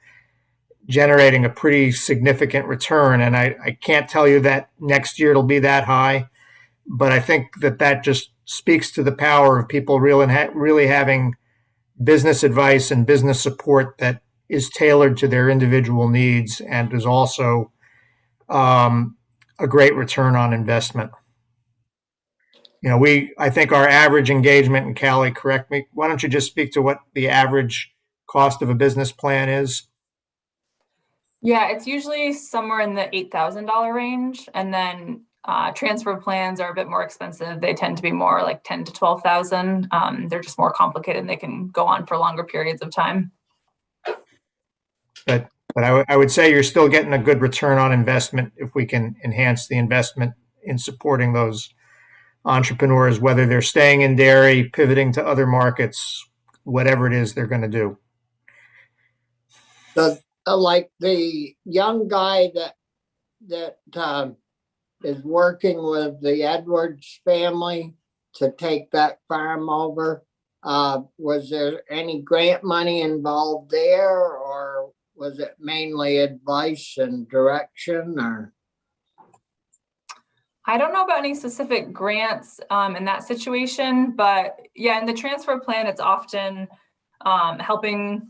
generating a pretty significant return. And I can't tell you that next year it'll be that high, but I think that just speaks to the power of people really having business advice and business support that is tailored to their individual needs and is also a great return on investment. I think our average engagement, and Callie, correct me, why don't you just speak to what the average cost of a business plan is? Yeah, it's usually somewhere in the $8,000 range. And then transfer plans are a bit more expensive. They tend to be more like 10 to 12,000. They're just more complicated and they can go on for longer periods of time. But I would say you're still getting a good return on investment if we can enhance the investment in supporting those entrepreneurs, whether they're staying in dairy, pivoting to other markets, whatever it is they're going to do. Like the young guy that is working with the Edwards family to take that farm over, was there any grant money involved there, or was it mainly advice and direction, or? I don't know about any specific grants in that situation, but yeah, in the transfer plan, it's often helping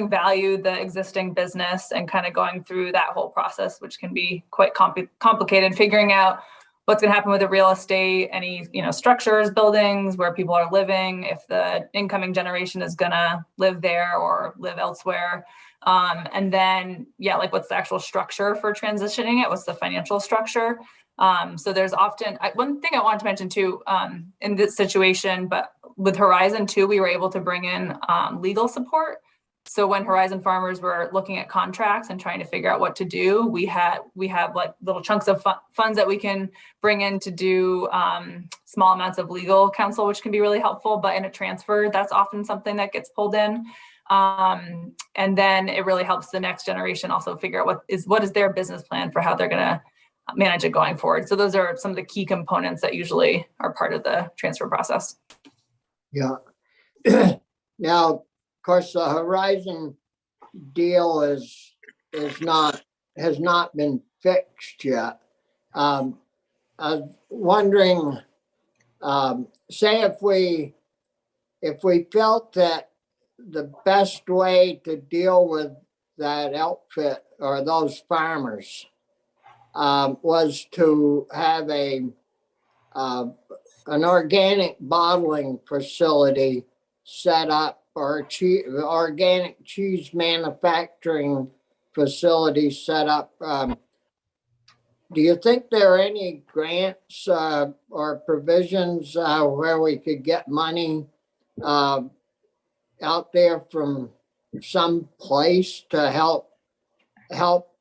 value the existing business and kind of going through that whole process, which can be quite complicated, figuring out what's going to happen with the real estate, any structures, buildings where people are living, if the incoming generation is going to live there or live elsewhere. And then, yeah, like what's the actual structure for transitioning it? What's the financial structure? So there's often, one thing I wanted to mention too, in this situation, but with Horizon 2, we were able to bring in legal support. So when Horizon Farmers were looking at contracts and trying to figure out what to do, we have like little chunks of funds that we can bring in to do small amounts of legal counsel, which can be really helpful. But in a transfer, that's often something that gets pulled in. And then it really helps the next generation also figure out what is their business plan for how they're going to manage it going forward. So those are some of the key components that usually are part of the transfer process. Yeah. Now, of course, the Horizon deal has not been fixed yet. I was wondering, say if we felt that the best way to deal with that outfit or those farmers was to have an organic bottling facility set up, or organic cheese manufacturing facility set up. Do you think there are any grants or provisions where we could get money out there from some place to help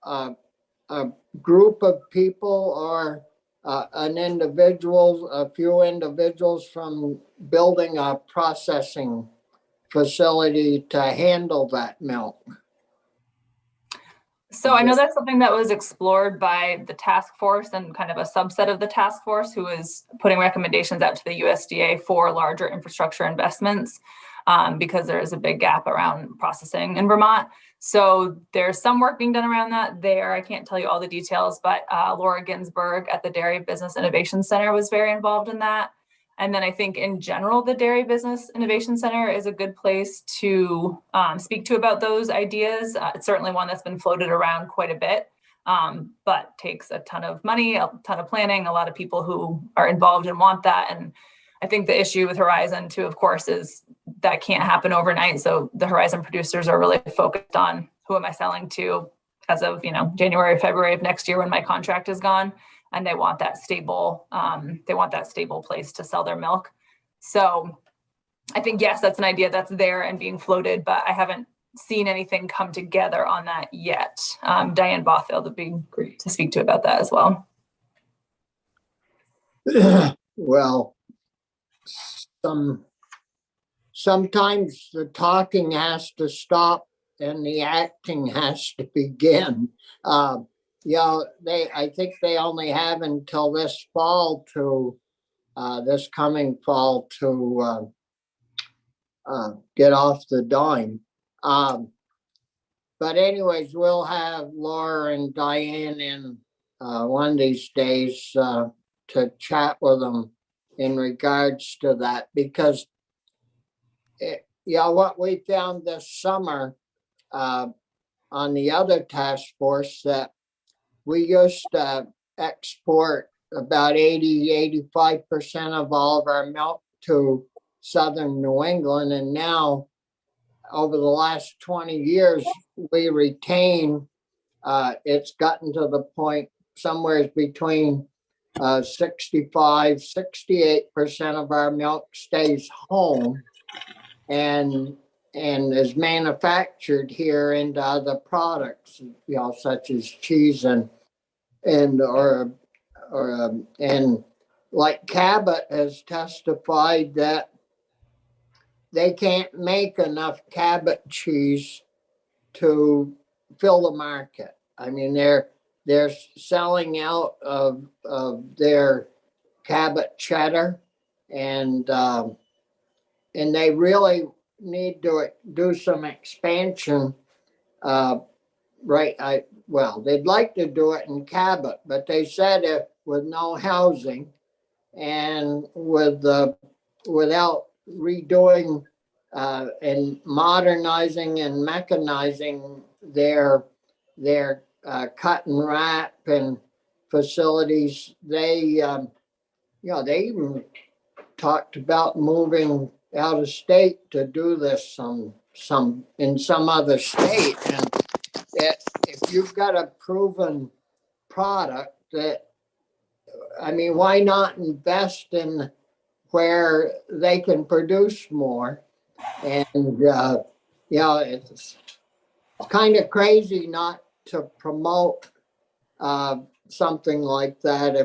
a group of people or a few individuals from building a processing facility to handle that milk? So I know that's something that was explored by the task force and kind of a subset of the task force who is putting recommendations out to the USDA for larger infrastructure investments, because there is a big gap around processing in Vermont. So there's some work being done around that there. I can't tell you all the details, but Laura Ginsburg at the Dairy Business Innovation Center was very involved in that. And then I think in general, the Dairy Business Innovation Center is a good place to speak to about those ideas. It's certainly one that's been floated around quite a bit, but takes a ton of money, a ton of planning, a lot of people who are involved and want that. And I think the issue with Horizon 2, of course, is that can't happen overnight. So the Horizon producers are really focused on who am I selling to as of January, February of next year when my contract is gone. And they want that stable, place to sell their milk. So I think, yes, that's an idea that's there and being floated, but I haven't seen anything come together on that yet. Diane Bothfield would be great to speak to about that as well. Well, sometimes the talking has to stop and the acting has to begin. I think they only have until this fall this coming fall to get off the dime. But anyways, we'll have Laura and Diane in one of these days to chat with them in regards to that, because what we found this summer on the other task force, that we used to export about 85% of all of our milk to southern New England. And now, over the last 20 years, we retain, it's gotten to the point somewhere between 68% of our milk stays home and is manufactured here into other products, such as cheese and like Cabot has testified that they can't make enough Cabot cheese to fill the market. I mean, they're selling out of their Cabot cheddar, and they really need to do some expansion right, well, they'd like to do it in Cabot, but they said if with no housing and without redoing and modernizing and mechanizing their cut and wrap and facilities, they they even talked about moving out of state to do this in some other state. And that if you've got a proven product that, I mean, why not invest in where they can produce more? And it's kind of crazy not to promote something like that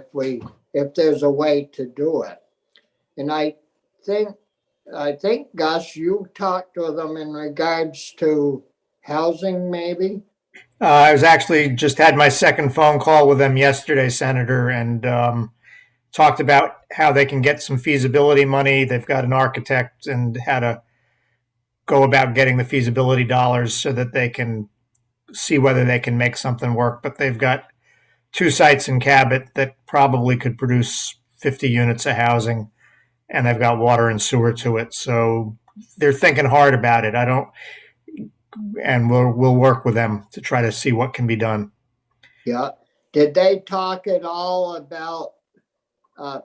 if there's a way to do it. And I think, Gus, you talked to them in regards to housing, maybe? I was actually just had my second phone call with them yesterday, Senator, and talked about how they can get some feasibility money. They've got an architect and how to go about getting the feasibility dollars so that they can see whether they can make something work. But they've got 2 sites in Cabot that probably could produce 50 units of housing, and they've got water and sewer to it. So they're thinking hard about it. And we'll work with them to try to see what can be done. Yeah. Did they talk at all about,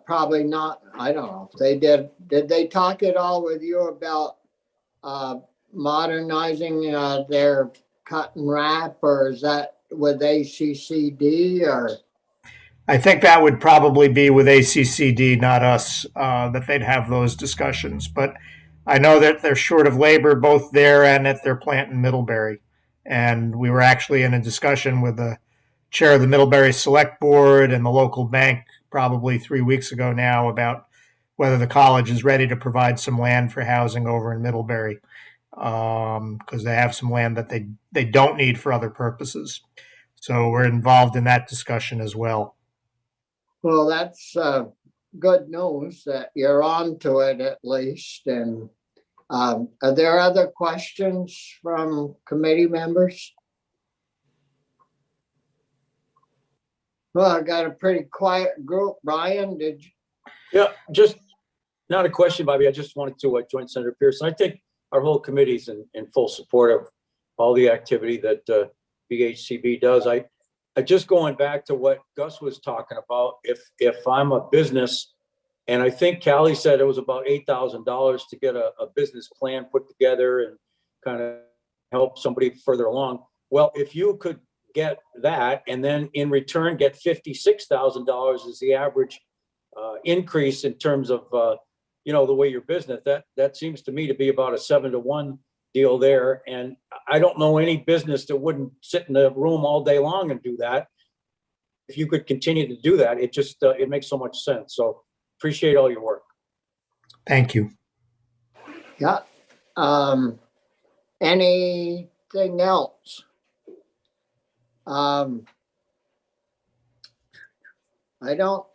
probably not, I don't know if they did. Did they talk at all with you about modernizing their cut and wrap, or is that with ACCD or? I think that would probably be with ACCD, not us, that they'd have those discussions. But I know that they're short of labor both there and at their plant in Middlebury. And we were actually in a discussion with the chair of the Middlebury Select Board and the local bank probably 3 weeks ago now about whether the college is ready to provide some land for housing over in Middlebury, because they have some land that they don't need for other purposes. So we're involved in that discussion as well. Well, that's good news that you're on to it at least. And are there other questions from committee members? Well, I got a pretty quiet group. Brian, did you? Yeah, just not a question, Bobby. I just wanted to join Senator Pearson. I think our whole committee's in full support of all the activity that VHCB does. I just going back to what Gus was talking about, if I'm a business, and I think Callie said it was about $8,000 to get a business plan put together and kind of help somebody further along. Well, if you could get that and then in return get $56,000 is the average increase in terms of the way your business, that seems to me to be about a 7-to-1 deal there. And I don't know any business that wouldn't sit in the room all day long and do that. If you could continue to do that, it just it makes so much sense. So appreciate all your work. Thank you. Yeah. Anything else? I don't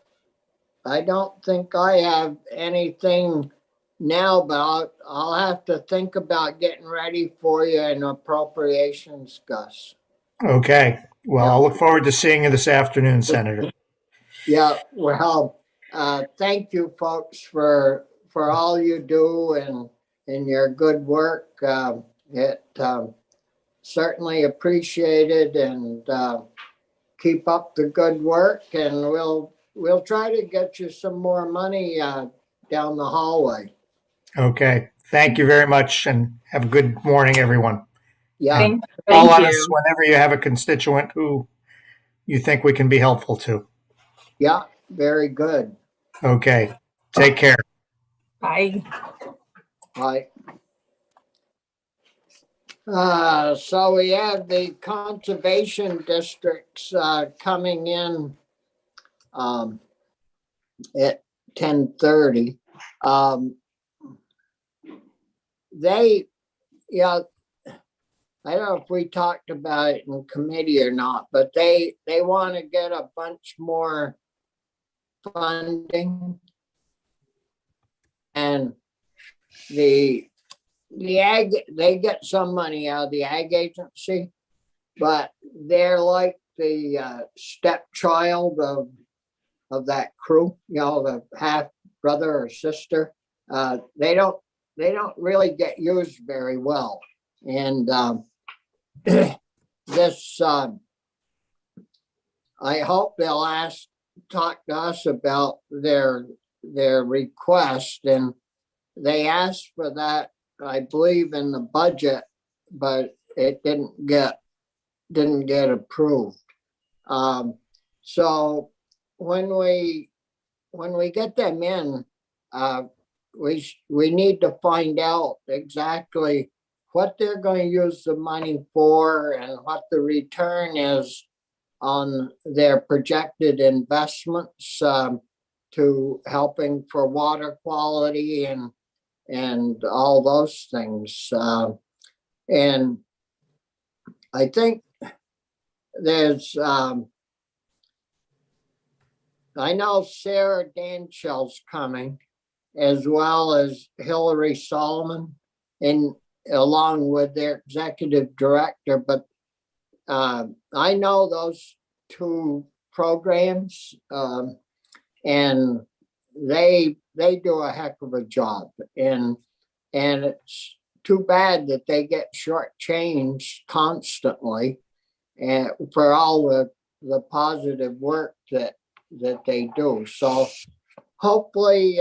think I have anything now, but I'll have to think about getting ready for you in appropriations, Gus. Okay. Well, I'll look forward to seeing you this afternoon, Senator. Yeah, well, thank you folks for all you do and your good work. It certainly appreciated, and keep up the good work, and we'll try to get you some more money down the hallway. Okay. Thank you very much, and have a good morning, everyone. Yeah, Thank Call on you. us whenever you have a constituent who you think we can be helpful to. yeah, very good. Okay. Take care. Bye. Right. So we have the conservation districts coming in at 10:30. They, I don't know if we talked about it in committee or not, but they want to get a bunch more funding. And the ag, they get some money out of the ag agency, but they're like the stepchild of that crew, the half brother or sister. They don't really get used very well. And this, I hope they'll talk to us about their request, and they asked for that, I believe, in the budget, but it didn't get approved. So when we get them in, we need to find out exactly what they're going to use the money for and what the return is on their projected investments, to helping for water quality and all those things. And I think there's, I know Sarah Danshell's coming, as well as Hillary Solomon, and along with their executive director. But I know those two programs, and they do a heck of a job. And it's too bad that they get shortchanged constantly, and for all the positive work that they do. So hopefully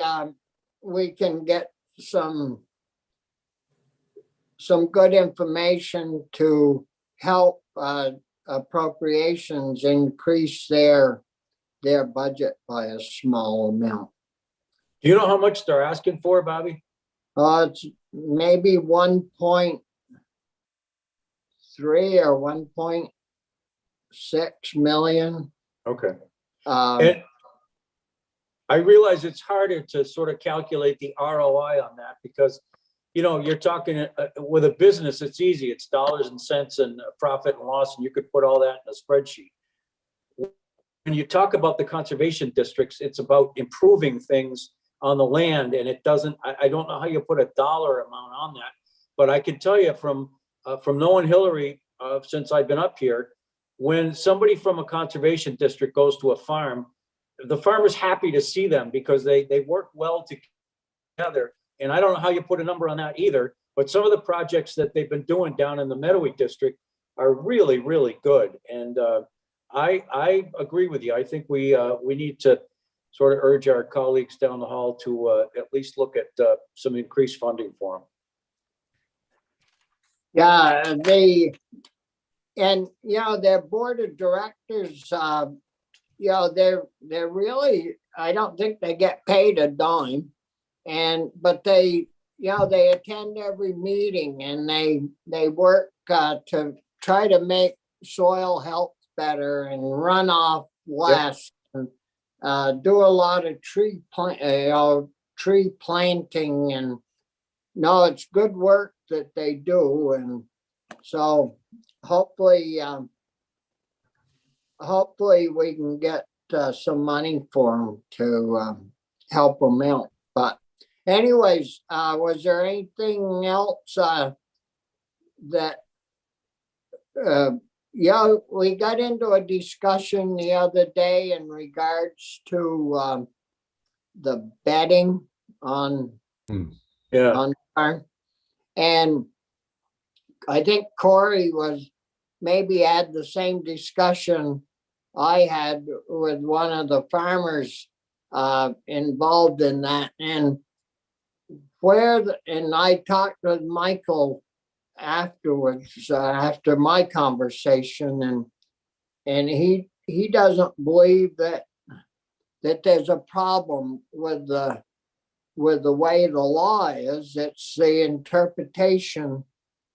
we can get some good information to help appropriations increase their budget by a small amount. Do you know how much they're asking for, Bobby? It's maybe 1.3 or 1.6 million. Okay. And I realize it's harder to sort of calculate the ROI on that because, you're talking with a business, it's easy. It's dollars and cents and profit and loss, and you could put all that in a spreadsheet. When you talk about the conservation districts, it's about improving things on the land, and it doesn't, I don't know how you put a dollar amount on that, but I can tell you from knowing Hillary since I've been up here, when somebody from a conservation district goes to a farm, the farmer's happy to see them because they work well together. And I don't know how you put a number on that either, but some of the projects that they've been doing down in the Meadowy district are really, really good. And I agree with you. I think we need to sort of urge our colleagues down the hall to at least look at some increased funding for them. Yeah, their board of directors, they're really, I don't think they get paid a dime. But they attend every meeting, and they work to try to make soil health better and runoff less, and do a lot of tree planting, and it's good work that they do. And so hopefully we can get some money for them to help them out. But anyways, was there anything else that, we got into a discussion the other day in regards to the bedding on the farm. And I think Corey had the same discussion I had with one of the farmers involved in that. And I talked with Michael afterwards, after my conversation, and he doesn't believe that there's a problem with the way the law is. It's the interpretation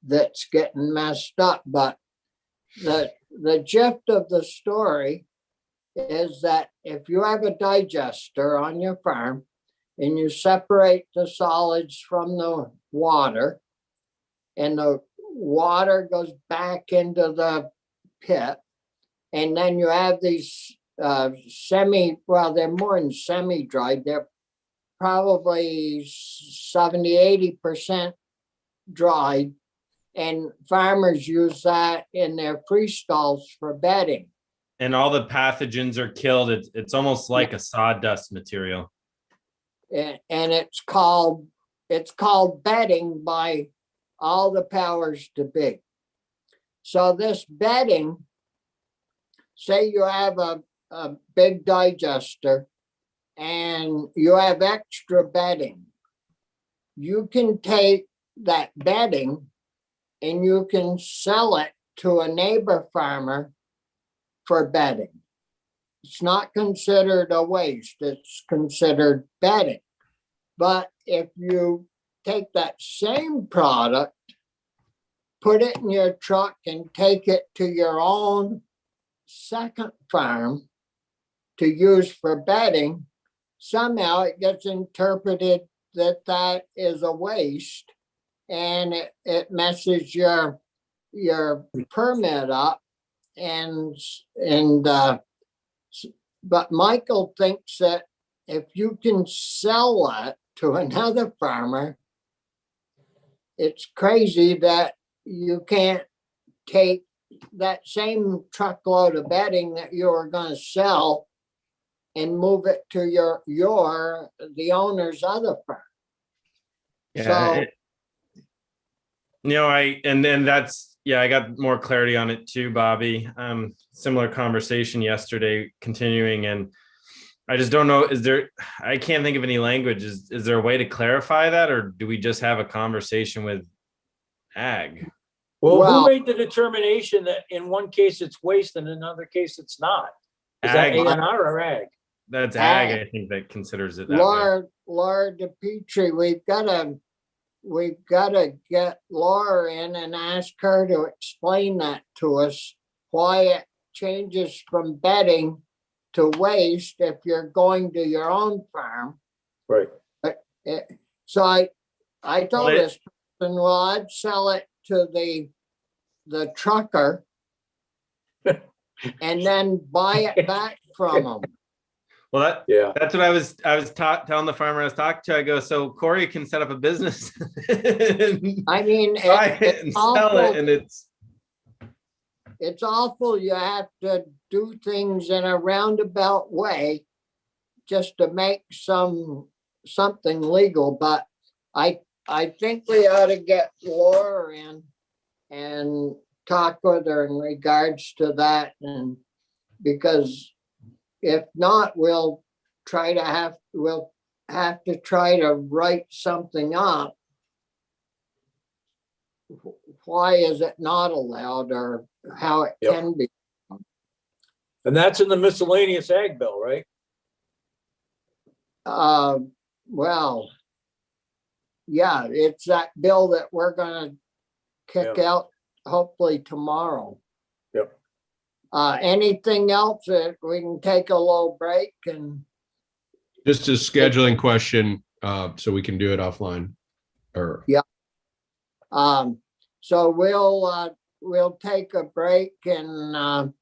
that's getting messed up. But the gist of the story is that if you have a digester on your farm and you separate the solids from the water, and the water goes back into the pit, and then you have these they're more than semi-dried, they're probably 70-80% dried, And farmers use that in their freestalls for bedding. And all the pathogens are killed. It's almost like a sawdust material. And it's called bedding by all the powers to be. So this bedding, say you have a big digester and you have extra bedding, you can take that bedding and you can sell it to a neighbor farmer for bedding. It's not considered a waste, it's considered bedding. But if you take that same product, put it in your truck and take it to your own second farm to use for bedding, somehow it gets interpreted that that is a waste, and it messes your permit up. But Michael thinks that if you can sell it to another farmer, it's crazy that you can't take that same truckload of bedding that you were going to sell and move it to the owner's other farm. So, And then I got more clarity on it too, Bobby. Similar conversation yesterday continuing, and I just don't know, I can't think of any language. Is there a way to clarify that, or do we just have a conversation with ag? Well, Well- who made the determination that in one case it's waste and in another case it's not? Is that Ag. ANR or ag? That's ag, I think, that considers it that way. Laura DePietri, we've got to get Laura in and ask her to explain that to us, why it changes from bedding to waste if you're going to your own farm. Right. So I told Well, this person, well, I'd sell it to the trucker and then buy it back from them. Well, Yeah. that's what I was telling the farmer I was talking to. I go, so Corey can set up a business and I mean, buy it and sell it, and it's awful. You have to do things in a roundabout way just to make something legal. But I think we ought to get Laura in and talk with her in regards to that, and because if not, we'll have to try to write something up. Why is it not allowed, or how it Yep. can be? And that's in the miscellaneous ag bill, right? Well, yeah, it's that bill that we're gonna kick out hopefully tomorrow. Yep. Anything else that we can take a little break and, Just a scheduling question, so we can do it offline or. so we'll take a break and,